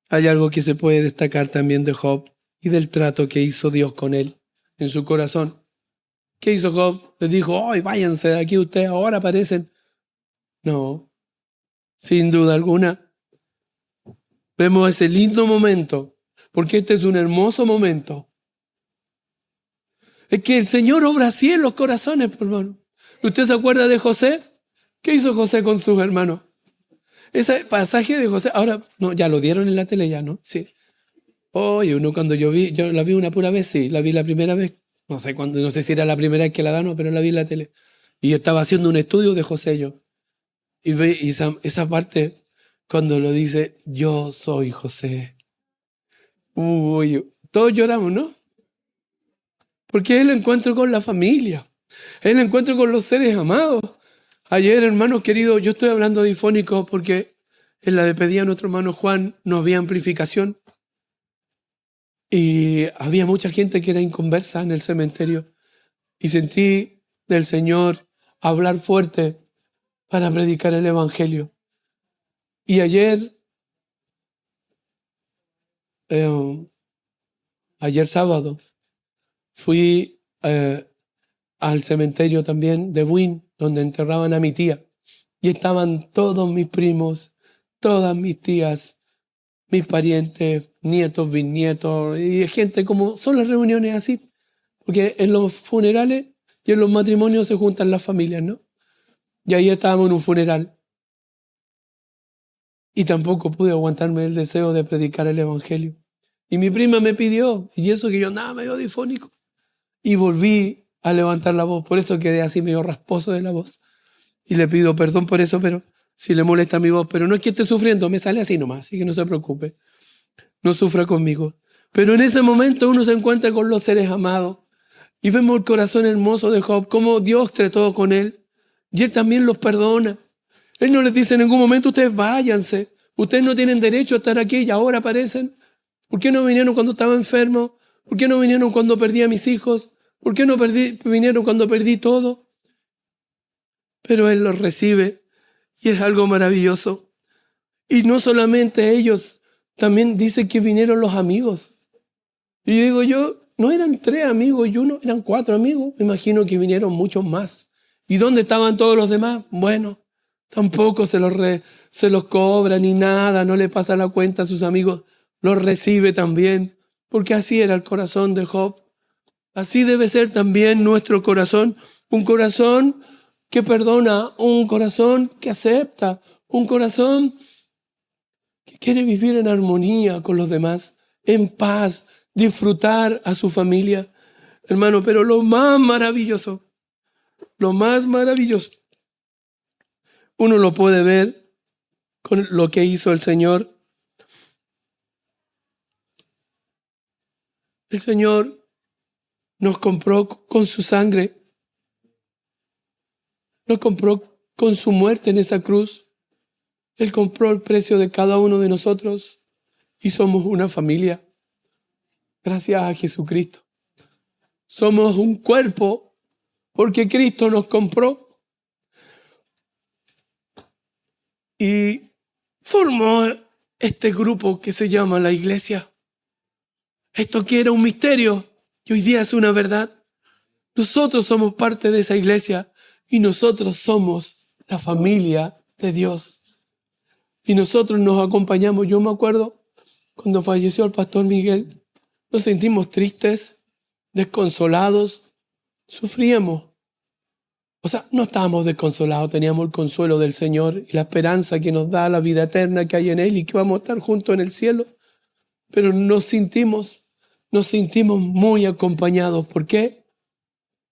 Hay algo que se puede destacar también de Job y del trato que hizo Dios con él en su corazón. ¿Qué hizo Job? Les dijo, ¡ay, váyanse de aquí ustedes, ahora aparecen! No, sin duda alguna. Vemos ese lindo momento, porque este es un hermoso momento. Es que el Señor obra así en los corazones, hermano. ¿Usted se acuerda de José? ¿Qué hizo José con sus hermanos? Ese pasaje de José, ahora, no, ya lo dieron en la tele ya, ¿no? Sí. Oye, uno cuando yo la vi una pura vez, sí, la vi la primera vez, no sé cuándo, no sé si era la primera vez que la dan, no, pero la vi en la tele. Y yo estaba haciendo un estudio de José yo. Y ve esa parte, cuando lo dice, yo soy José. Uy, todos lloramos, ¿no? Porque es el encuentro con la familia, es el encuentro con los seres amados. Ayer, hermanos queridos, yo estoy hablando difónico porque en la despedida de nuestro hermano Juan no había amplificación. y había mucha gente que era inconversa en el cementerio. Y sentí del Señor hablar fuerte para predicar el Evangelio. Y ayer sábado, fui al cementerio también de Buin, donde enterraban a mi tía. Y estaban todos mis primos, todas mis tías, mis parientes, nietos, bisnietos, y gente como son las reuniones así. Porque en los funerales y en los matrimonios se juntan las familias, ¿no? Y ahí estábamos en un funeral. Y tampoco pude aguantarme el deseo de predicar el Evangelio. Y mi prima me pidió, y eso que yo andaba medio difónico. Y volví a levantar la voz, por eso quedé así medio rasposo de la voz. Y le pido perdón por eso, pero si le molesta mi voz. Pero no es que esté sufriendo, me sale así nomás, así que no se preocupe. No sufra conmigo. Pero en ese momento uno se encuentra con los seres amados. Y vemos el corazón hermoso de Job, cómo Dios trató con él. Y él también los perdona. Él no les dice en ningún momento, ustedes váyanse. Ustedes no tienen derecho a estar aquí y ahora aparecen. ¿Por qué no vinieron cuando estaba enfermo? ¿Por qué no vinieron cuando perdí a mis hijos? ¿Por qué no vinieron cuando perdí todo? Pero Él los recibe y es algo maravilloso. Y no solamente ellos, también dice que vinieron los amigos. Y digo yo, no eran 3 amigos y uno, eran 4 amigos. Me imagino que vinieron muchos más. ¿Y dónde estaban todos los demás? Bueno, tampoco se los cobra ni nada, no le pasa la cuenta a sus amigos. Los recibe también, porque así era el corazón de Job. Así debe ser también nuestro corazón, un corazón que perdona, un corazón que acepta, un corazón que quiere vivir en armonía con los demás, en paz, disfrutar a su familia. Hermano, pero lo más maravilloso, uno lo puede ver con lo que hizo el Señor. El Señor nos compró con su sangre, nos compró con su muerte en esa cruz. Él compró el precio de cada uno de nosotros y somos una familia. Gracias a Jesucristo. Somos un cuerpo porque Cristo nos compró y formó este grupo que se llama la iglesia. Esto que era un misterio y hoy día es una verdad. Nosotros somos parte de esa iglesia y nosotros somos la familia de Dios. Y nosotros nos acompañamos. Yo me acuerdo cuando falleció el pastor Miguel, nos sentimos tristes, desconsolados, sufríamos. O sea, no estábamos desconsolados, teníamos el consuelo del Señor y la esperanza que nos da la vida eterna que hay en Él y que vamos a estar juntos en el cielo. Pero nos sentimos muy acompañados. ¿Por qué?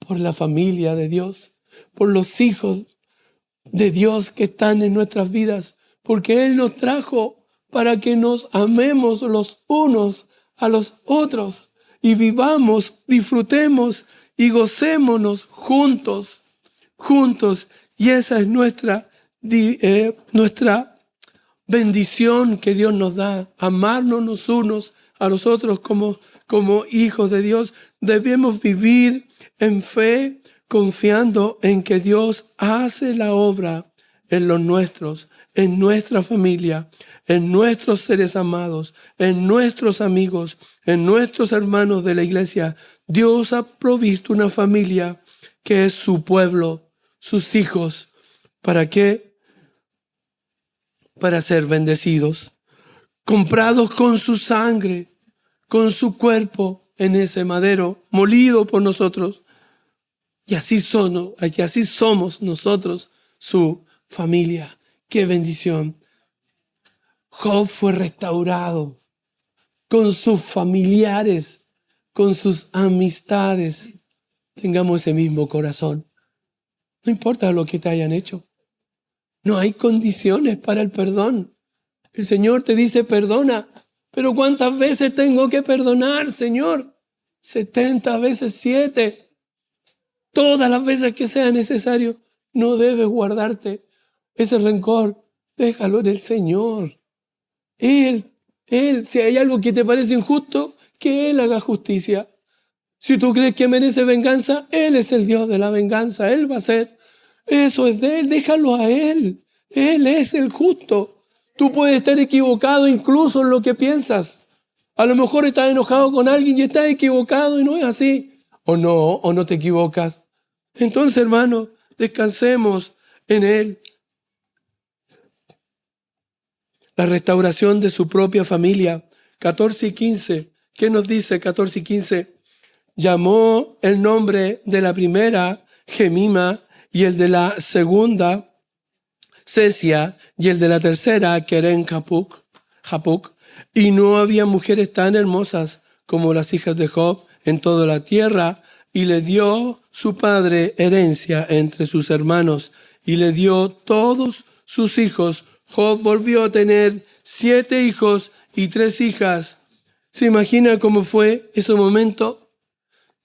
Por la familia de Dios, por los hijos de Dios que están en nuestras vidas, porque Él nos trajo para que nos amemos los unos a los otros y vivamos, disfrutemos y gocémonos juntos. Y esa es nuestra bendición que Dios nos da, amarnos los unos a los otros como hijos de Dios. Debemos vivir en fe, confiando en que Dios hace la obra en los nuestros, en nuestra familia, en nuestros seres amados, en nuestros amigos, en nuestros hermanos de la iglesia. Dios ha provisto una familia que es su pueblo, sus hijos. ¿Para qué? Para ser bendecidos, comprados con su sangre, con su cuerpo en ese madero, molido por nosotros. Y así somos nosotros, su familia. ¡Qué bendición! Job fue restaurado con sus familiares, con sus amistades. Tengamos ese mismo corazón. No importa lo que te hayan hecho. No hay condiciones para el perdón. El Señor te dice perdona. Pero ¿cuántas veces tengo que perdonar, Señor? 70 veces 7. Todas las veces que sea necesario. No debes guardarte ese rencor. Déjalo en el Señor. Él, si hay algo que te parece injusto, que Él haga justicia. Si tú crees que merece venganza, Él es el Dios de la venganza. Él va a hacer. Eso es de Él, déjalo a Él. Él es el justo. Tú puedes estar equivocado incluso en lo que piensas. A lo mejor estás enojado con alguien y estás equivocado y no es así. O no te equivocas. Entonces, hermano, descansemos en Él. La restauración de su propia familia. 14 y 15. ¿Qué nos dice 14 y 15? Llamó el nombre de la primera Gemima y el de la segunda Cesia y el de la tercera Keren Japuc. Y no había mujeres tan hermosas como las hijas de Job en toda la tierra. Y le dio su padre herencia entre sus hermanos y le dio todos sus hijos. Job volvió a tener 7 hijos y 3 hijas. ¿Se imagina cómo fue ese momento?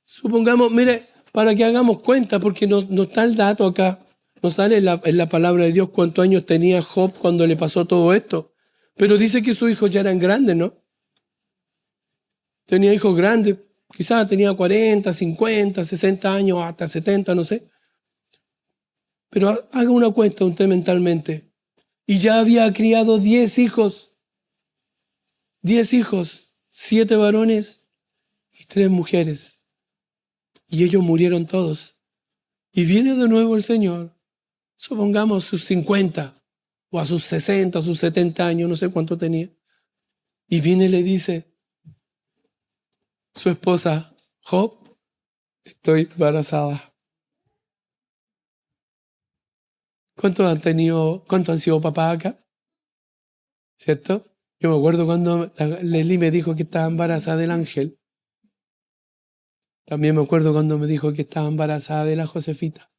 Supongamos, mire, para que hagamos cuenta, porque no está el dato acá, no sale en la palabra de Dios cuántos años tenía Job cuando le pasó todo esto. Pero dice que sus hijos ya eran grandes, ¿no? Tenía hijos grandes, quizás tenía 40, 50, 60 años, hasta 70, no sé. Pero haga una cuenta usted mentalmente. Y ya había criado 10 hijos. 10 hijos, 7 varones y 3 mujeres. Y ellos murieron todos. Y viene de nuevo el Señor, supongamos sus 50, o a sus 60, a sus 70 años, no sé cuánto tenía. Y viene y le dice, su esposa, Job, estoy embarazada. ¿Cuántos han sido papás acá? ¿Cierto? Yo me acuerdo cuando Leslie me dijo que estaba embarazada del Ángel. También me acuerdo cuando me dijo que estaba embarazada de la Josefita.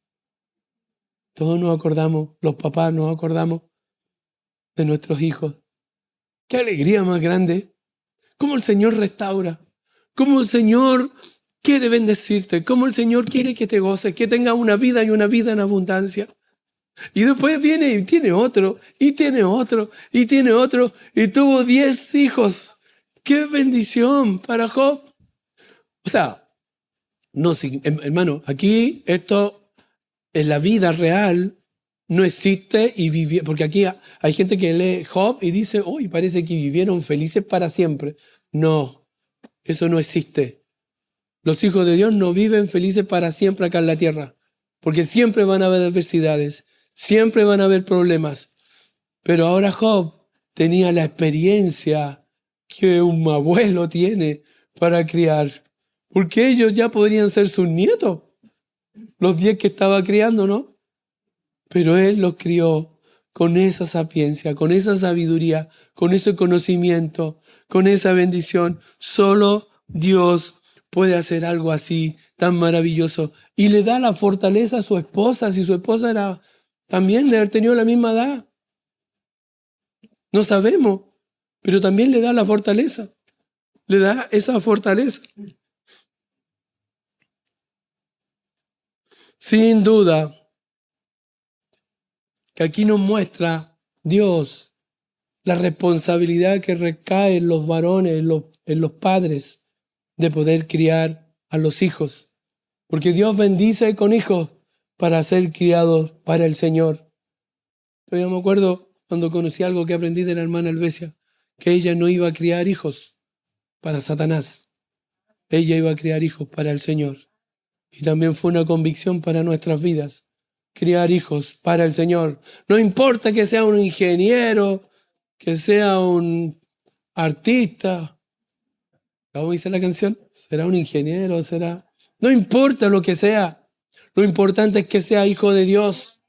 Todos nos acordamos, los papás nos acordamos de nuestros hijos. ¡Qué alegría más grande! Cómo el Señor restaura, cómo el Señor quiere bendecirte, cómo el Señor quiere que te goces, que tengas una vida y una vida en abundancia. Y después viene y tiene otro, y tiene otro, y tiene otro, y tuvo 10 hijos. ¡Qué bendición para Job! O sea, no, hermano, aquí esto en la vida real no existe y vive, porque aquí hay gente que lee Job y dice, uy, parece que vivieron felices para siempre. No, eso no existe. Los hijos de Dios no viven felices para siempre acá en la tierra, porque siempre van a haber adversidades, siempre van a haber problemas. Pero ahora Job tenía la experiencia que un abuelo tiene para criar, porque ellos ya podrían ser sus nietos, los 10 que estaba criando, ¿no? Pero él los crió con esa sapiencia, con esa sabiduría, con ese conocimiento, con esa bendición. Solo Dios puede hacer algo así, tan maravilloso. Y le da la fortaleza a su esposa, si su esposa era también de haber tenido la misma edad. No sabemos, pero también le da la fortaleza. Le da esa fortaleza. Sin duda, que aquí nos muestra Dios la responsabilidad que recae en los varones, en los padres, de poder criar a los hijos. Porque Dios bendice con hijos para ser criados para el Señor. Yo me acuerdo cuando conocí algo que aprendí de la hermana Elvesia, que ella no iba a criar hijos para Satanás. Ella iba a criar hijos para el Señor. Y también fue una convicción para nuestras vidas. Criar hijos para el Señor. No importa que sea un ingeniero, que sea un artista. ¿Cómo dice la canción? ¿Será un ingeniero? ¿Será? No importa lo que sea. Lo importante es que sea hijo de Dios.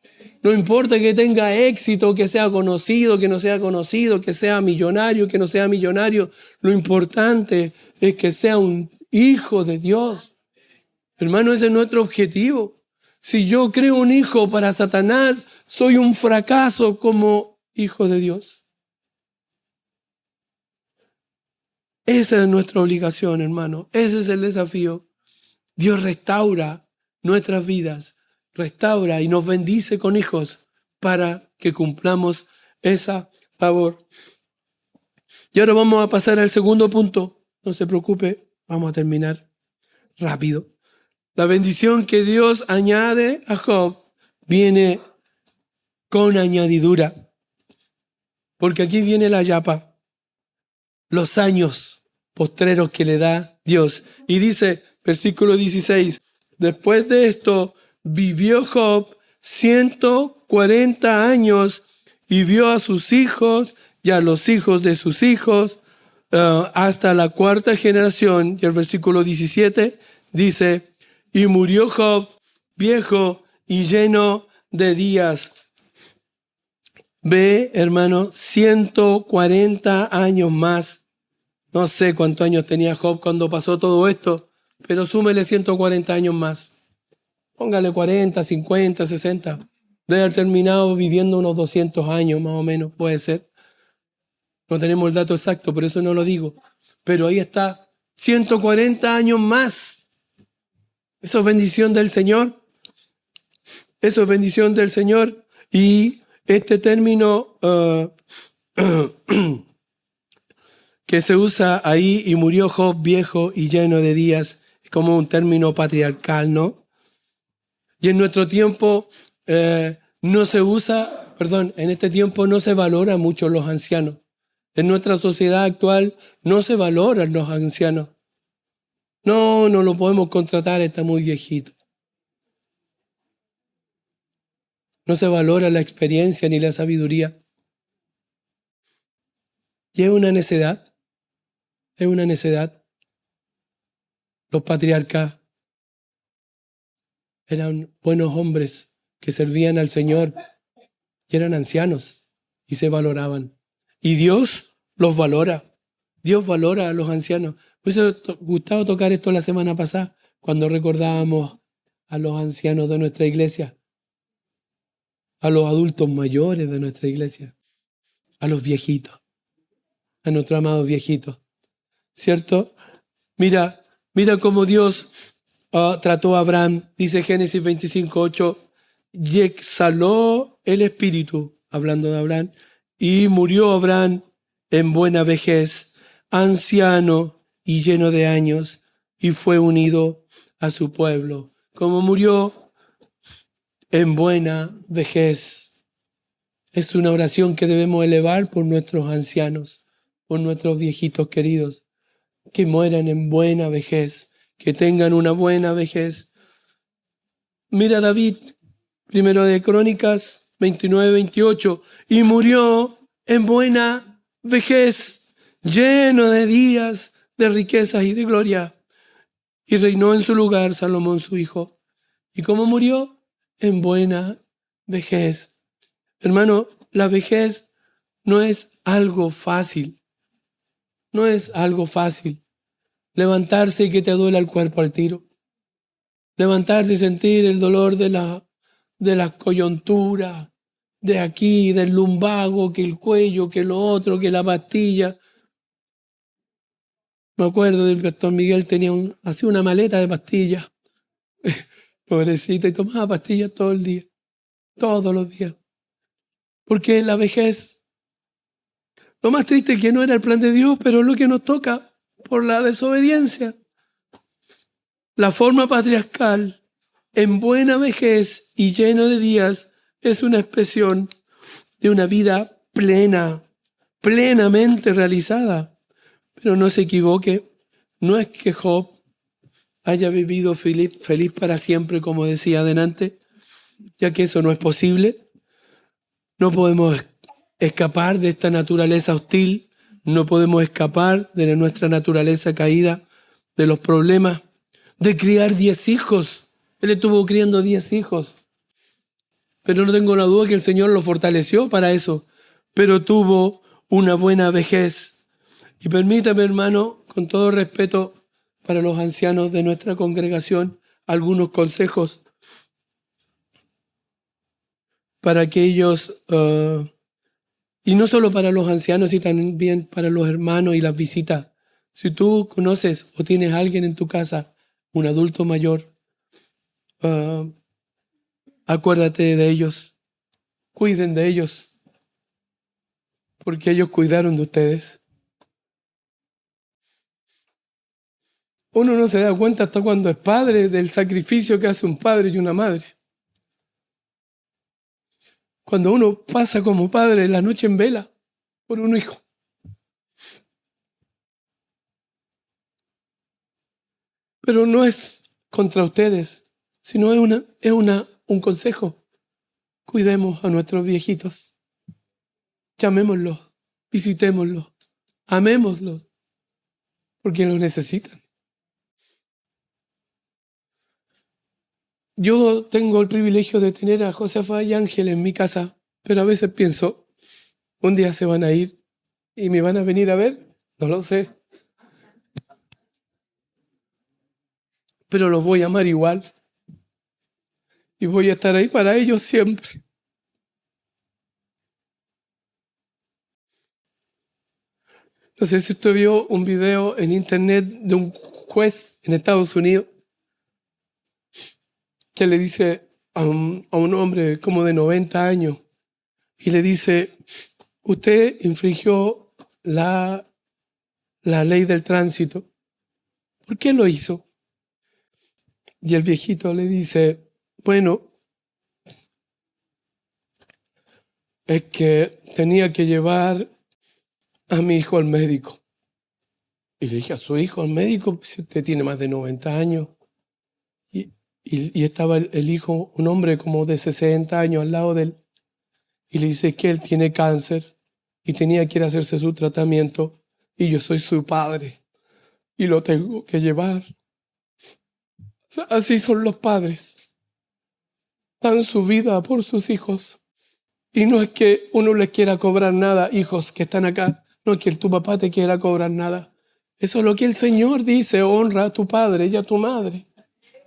No importa que tenga éxito, que sea conocido, que no sea conocido, que sea millonario, que no sea millonario. Lo importante es que sea un hijo de Dios. Hermano, ese es nuestro objetivo. Si yo creo un hijo para Satanás, soy un fracaso como hijo de Dios. Esa es nuestra obligación, hermano. Ese es el desafío. Dios restaura nuestras vidas, restaura y nos bendice con hijos para que cumplamos esa labor. Y ahora vamos a pasar al segundo punto. no se preocupe, vamos a terminar rápido. La bendición que Dios añade a Job viene con añadidura. Porque aquí viene la yapa, los años postreros que le da Dios. Y dice, versículo 16, después de esto vivió Job 140 años y vio a sus hijos y a los hijos de sus hijos hasta la cuarta generación. Y el versículo 17 dice, y murió Job viejo y lleno de días. Ve, hermano, 140 años más. No sé cuántos años tenía Job cuando pasó todo esto, pero súmele 140 años más. Póngale 40, 50, 60. Debe haber terminado viviendo unos 200 años más o menos, puede ser. No tenemos el dato exacto, por eso no lo digo. Pero ahí está, 140 años más. Eso es bendición del Señor. Eso es bendición del Señor. Y este término que se usa ahí, y murió Job viejo y lleno de días, es como un término patriarcal, ¿no? Y en nuestro tiempo no se usa, en este tiempo no se valora mucho los ancianos. En nuestra sociedad actual no se valoran los ancianos. No lo podemos contratar, está muy viejito. No se valora la experiencia ni la sabiduría. Y es una necedad. Es una necedad. Los patriarcas eran buenos hombres que servían al Señor y eran ancianos y se valoraban. Y Dios los valora. Dios valora a los ancianos. Por eso gustaba tocar esto la semana pasada, cuando recordábamos a los ancianos de nuestra iglesia, a los adultos mayores de nuestra iglesia, a los viejitos, a nuestros amados viejitos. ¿Cierto? Mira cómo Dios trató a Abraham. Dice Génesis 25:8, y exhaló el espíritu, hablando de Abraham, y murió Abraham en buena vejez, anciano y lleno de años, y fue unido a su pueblo. Como murió en buena vejez. Es una oración que debemos elevar por nuestros ancianos, por nuestros viejitos queridos, que mueran en buena vejez, que tengan una buena vejez. Mira David, primero de Crónicas 29-28, y murió en buena vejez, lleno de días, de riquezas y de gloria. Y reinó en su lugar Salomón su hijo. ¿Y cómo murió? En buena vejez. Hermano, la vejez no es algo fácil. No es algo fácil. Levantarse y que te duela el cuerpo al tiro. Levantarse y sentir el dolor de las coyunturas, de aquí, del lumbago, que el cuello, que lo otro, que la pastilla. Me acuerdo del pastor Miguel, hacía una maleta de pastillas. Pobrecito, y tomaba pastillas todo el día, todos los días. Porque la vejez, lo más triste es que no era el plan de Dios, pero es lo que nos toca por la desobediencia. La forma patriarcal, en buena vejez y lleno de días, es una expresión de una vida plena, plenamente realizada. Pero no se equivoque, no es que Job haya vivido feliz para siempre, como decía adelante, ya que eso no es posible. No podemos escapar de esta naturaleza hostil, no podemos escapar de nuestra naturaleza caída, de los problemas, de criar 10 hijos. Él estuvo criando 10 hijos. Pero no tengo la duda que el Señor lo fortaleció para eso. Pero tuvo una buena vejez. Y permítame, hermano, con todo respeto para los ancianos de nuestra congregación, algunos consejos para que ellos, y no solo para los ancianos, sino también para los hermanos y las visitas. Si tú conoces o tienes a alguien en tu casa, un adulto mayor, acuérdate de ellos, cuiden de ellos, porque ellos cuidaron de ustedes. Uno no se da cuenta hasta cuando es padre del sacrificio que hace un padre y una madre. Cuando uno pasa como padre la noche en vela por un hijo. Pero no es contra ustedes, sino es un consejo. Cuidemos a nuestros viejitos. Llamémoslos, visitémoslos, amémoslos, porque los necesitan. Yo tengo el privilegio de tener a Josefa y Ángel en mi casa, pero a veces pienso, un día se van a ir y me van a venir a ver, no lo sé. Pero los voy a amar igual y voy a estar ahí para ellos siempre. No sé si usted vio un video en internet de un juez en Estados Unidos que le dice a un hombre como de 90 años y le dice, usted infringió la ley del tránsito. ¿Por qué lo hizo? Y el viejito le dice, bueno, es que tenía que llevar a mi hijo al médico. Y le dije, ¿a su hijo al médico? Si usted tiene más de 90 años. Y estaba el hijo, un hombre como de 60 años al lado de él. Y le dice que él tiene cáncer y tenía que ir a hacerse su tratamiento. Y yo soy su padre y lo tengo que llevar. O sea, así son los padres. Dan su vida por sus hijos. Y no es que uno les quiera cobrar nada, hijos que están acá. No es que tu papá te quiera cobrar nada. Eso es lo que el Señor dice, honra a tu padre y a tu madre.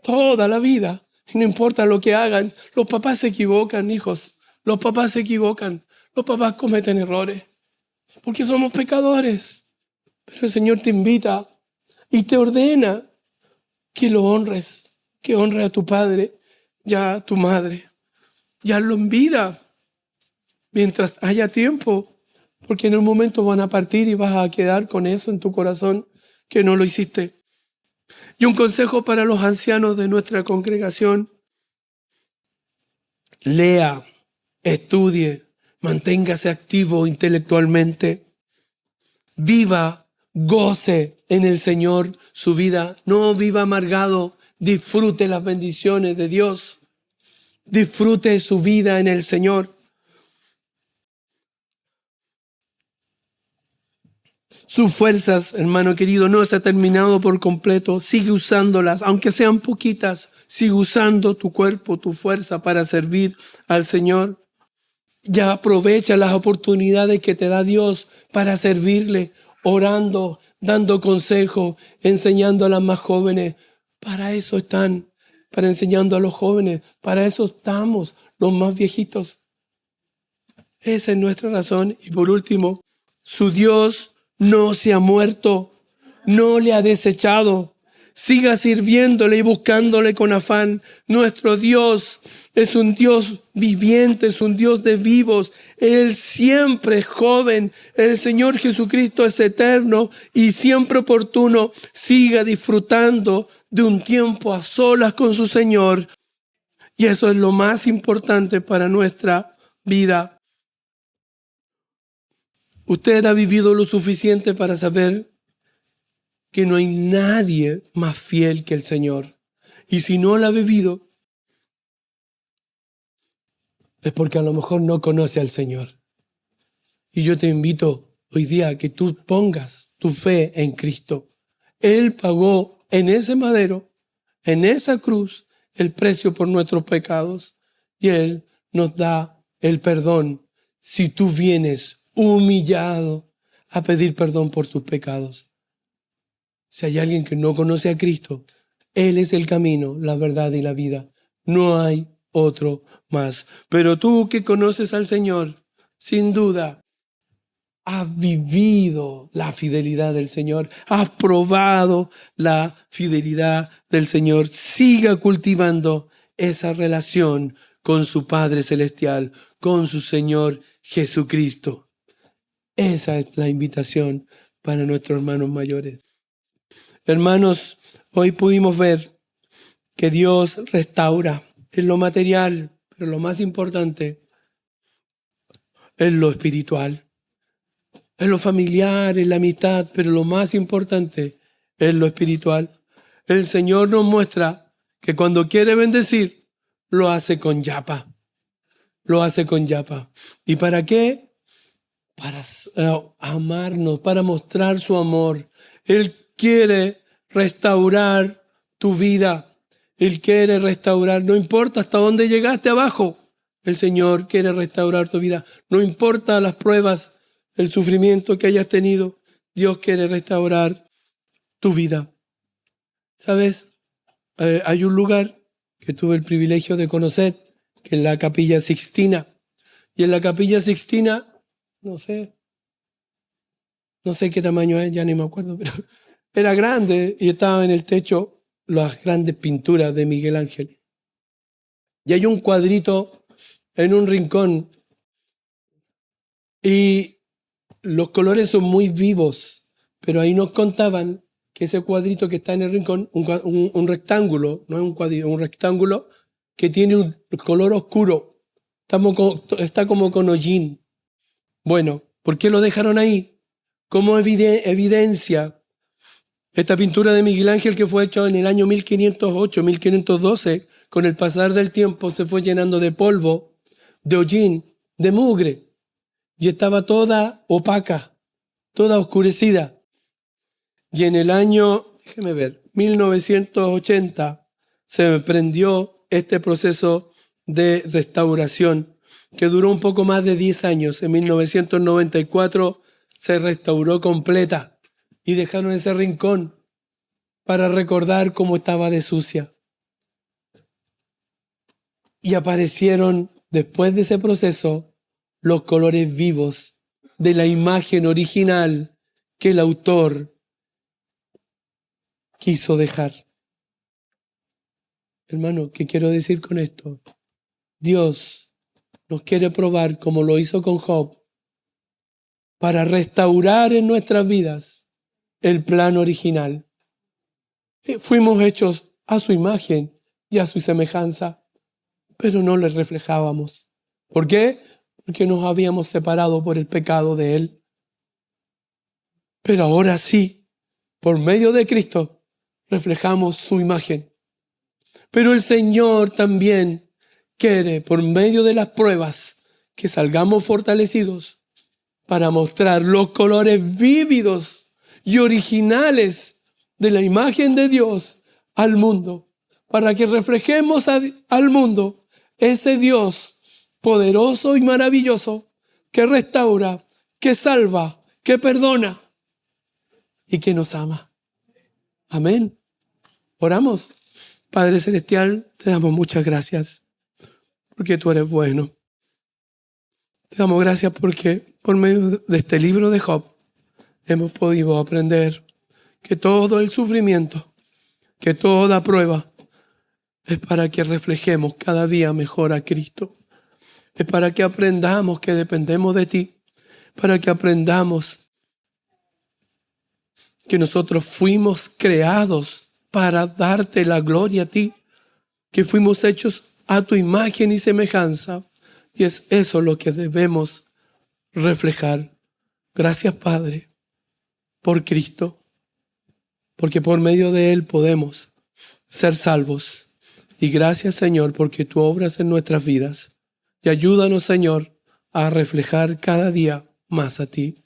Toda la vida. Y no importa lo que hagan. Los papás se equivocan, hijos. Los papás se equivocan. Los papás cometen errores. Porque somos pecadores. Pero el Señor te invita y te ordena que lo honres. Que honres a tu padre y a tu madre. Y hazlo en vida. Mientras haya tiempo. Porque en un momento van a partir y vas a quedar con eso en tu corazón que no lo hiciste. Y un consejo para los ancianos de nuestra congregación: lea, estudie, manténgase activo intelectualmente, viva, goce en el Señor su vida, no viva amargado, disfrute las bendiciones de Dios, disfrute su vida en el Señor. Sus fuerzas, hermano querido, no se ha terminado por completo. Sigue usándolas, aunque sean poquitas. Sigue usando tu cuerpo, tu fuerza para servir al Señor. Ya aprovecha las oportunidades que te da Dios para servirle, orando, dando consejo, enseñando a las más jóvenes. Para eso están, para enseñando a los jóvenes. Para eso estamos, los más viejitos. Esa es nuestra razón. Y por último, su Dios no se ha muerto, no le ha desechado. Siga sirviéndole y buscándole con afán. Nuestro Dios es un Dios viviente, es un Dios de vivos. Él siempre es joven. El Señor Jesucristo es eterno y siempre oportuno. Siga disfrutando de un tiempo a solas con su Señor. Y eso es lo más importante para nuestra vida. Usted ha vivido lo suficiente para saber que no hay nadie más fiel que el Señor. Y si no lo ha vivido, es porque a lo mejor no conoce al Señor. Y yo te invito hoy día a que tú pongas tu fe en Cristo. Él pagó en ese madero, en esa cruz, el precio por nuestros pecados. Y Él nos da el perdón si tú vienes humillado a pedir perdón por tus pecados. Si hay alguien que no conoce a Cristo, Él es el camino, la verdad y la vida. No hay otro más. Pero tú que conoces al Señor, sin duda, has vivido la fidelidad del Señor, has probado la fidelidad del Señor. Siga cultivando esa relación con su Padre Celestial, con su Señor Jesucristo. Esa es la invitación para nuestros hermanos mayores. Hermanos, Hoy pudimos ver que Dios restaura en lo material, pero lo más importante es lo espiritual, en lo familiar, en la amistad, pero lo más importante es lo espiritual. El Señor nos muestra que cuando quiere bendecir, lo hace con yapa. Lo hace con yapa. ¿Y para qué? Para amarnos, para mostrar su amor. Él quiere restaurar tu vida. Él quiere restaurar, no importa hasta dónde llegaste abajo. El Señor quiere restaurar tu vida. No importa las pruebas, el sufrimiento que hayas tenido. Dios quiere restaurar tu vida. ¿Sabes? Hay un lugar que tuve el privilegio de conocer, que es la Capilla Sixtina. Y en la Capilla Sixtina, no sé qué tamaño es, ya ni me acuerdo, pero era grande y estaba en el techo las grandes pinturas de Miguel Ángel. Y hay un cuadrito en un rincón y los colores son muy vivos, pero ahí nos contaban que ese cuadrito que está en el rincón, un rectángulo, no es un cuadrito, un rectángulo que tiene un color oscuro, está como con hollín. Bueno, ¿por qué lo dejaron ahí? Como evidencia, esta pintura de Miguel Ángel que fue hecha en el año 1508, 1512, con el pasar del tiempo se fue llenando de polvo, de hollín, de mugre, y estaba toda opaca, toda oscurecida. Y en el año, 1980, se emprendió este proceso de restauración que duró un poco más de 10 años. En 1994 se restauró completa y dejaron ese rincón para recordar cómo estaba de sucia. Y aparecieron, después de ese proceso, los colores vivos de la imagen original que el autor quiso dejar. Hermano, ¿qué quiero decir con esto? Dios nos quiere probar como lo hizo con Job para restaurar en nuestras vidas el plan original. Fuimos hechos a su imagen y a su semejanza, pero no le reflejábamos. ¿Por qué? Porque nos habíamos separado por el pecado de Él. Pero ahora sí, por medio de Cristo, reflejamos su imagen. Pero el Señor también quiere, por medio de las pruebas, que salgamos fortalecidos para mostrar los colores vívidos y originales de la imagen de Dios al mundo, para que reflejemos al mundo ese Dios poderoso y maravilloso que restaura, que salva, que perdona y que nos ama. Amén. Oramos. Padre Celestial, te damos muchas gracias porque tú eres bueno. Te damos gracias porque por medio de este libro de Job hemos podido aprender que todo el sufrimiento, que toda prueba es para que reflejemos cada día mejor a Cristo. Es para que aprendamos que dependemos de ti, para que aprendamos que nosotros fuimos creados para darte la gloria a ti, que fuimos hechos a tu imagen y semejanza, y es eso lo que debemos reflejar. Gracias, Padre, por Cristo, porque por medio de Él podemos ser salvos. Y gracias, Señor, porque tú obras en nuestras vidas. Y ayúdanos, Señor, a reflejar cada día más a ti.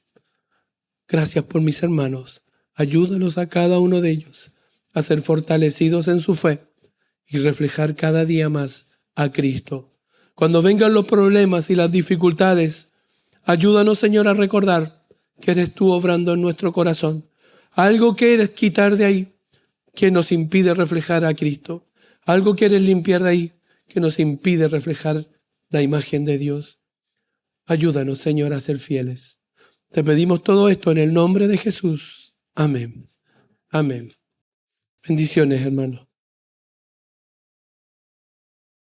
Gracias por mis hermanos. Ayúdanos a cada uno de ellos a ser fortalecidos en su fe y reflejar cada día más a Cristo. Cuando vengan los problemas y las dificultades, ayúdanos, Señor, a recordar que eres tú obrando en nuestro corazón. Algo quieres quitar de ahí que nos impide reflejar a Cristo. Algo quieres limpiar de ahí que nos impide reflejar la imagen de Dios. Ayúdanos, Señor, a ser fieles. Te pedimos todo esto en el nombre de Jesús. Amén. Amén. Bendiciones, hermanos.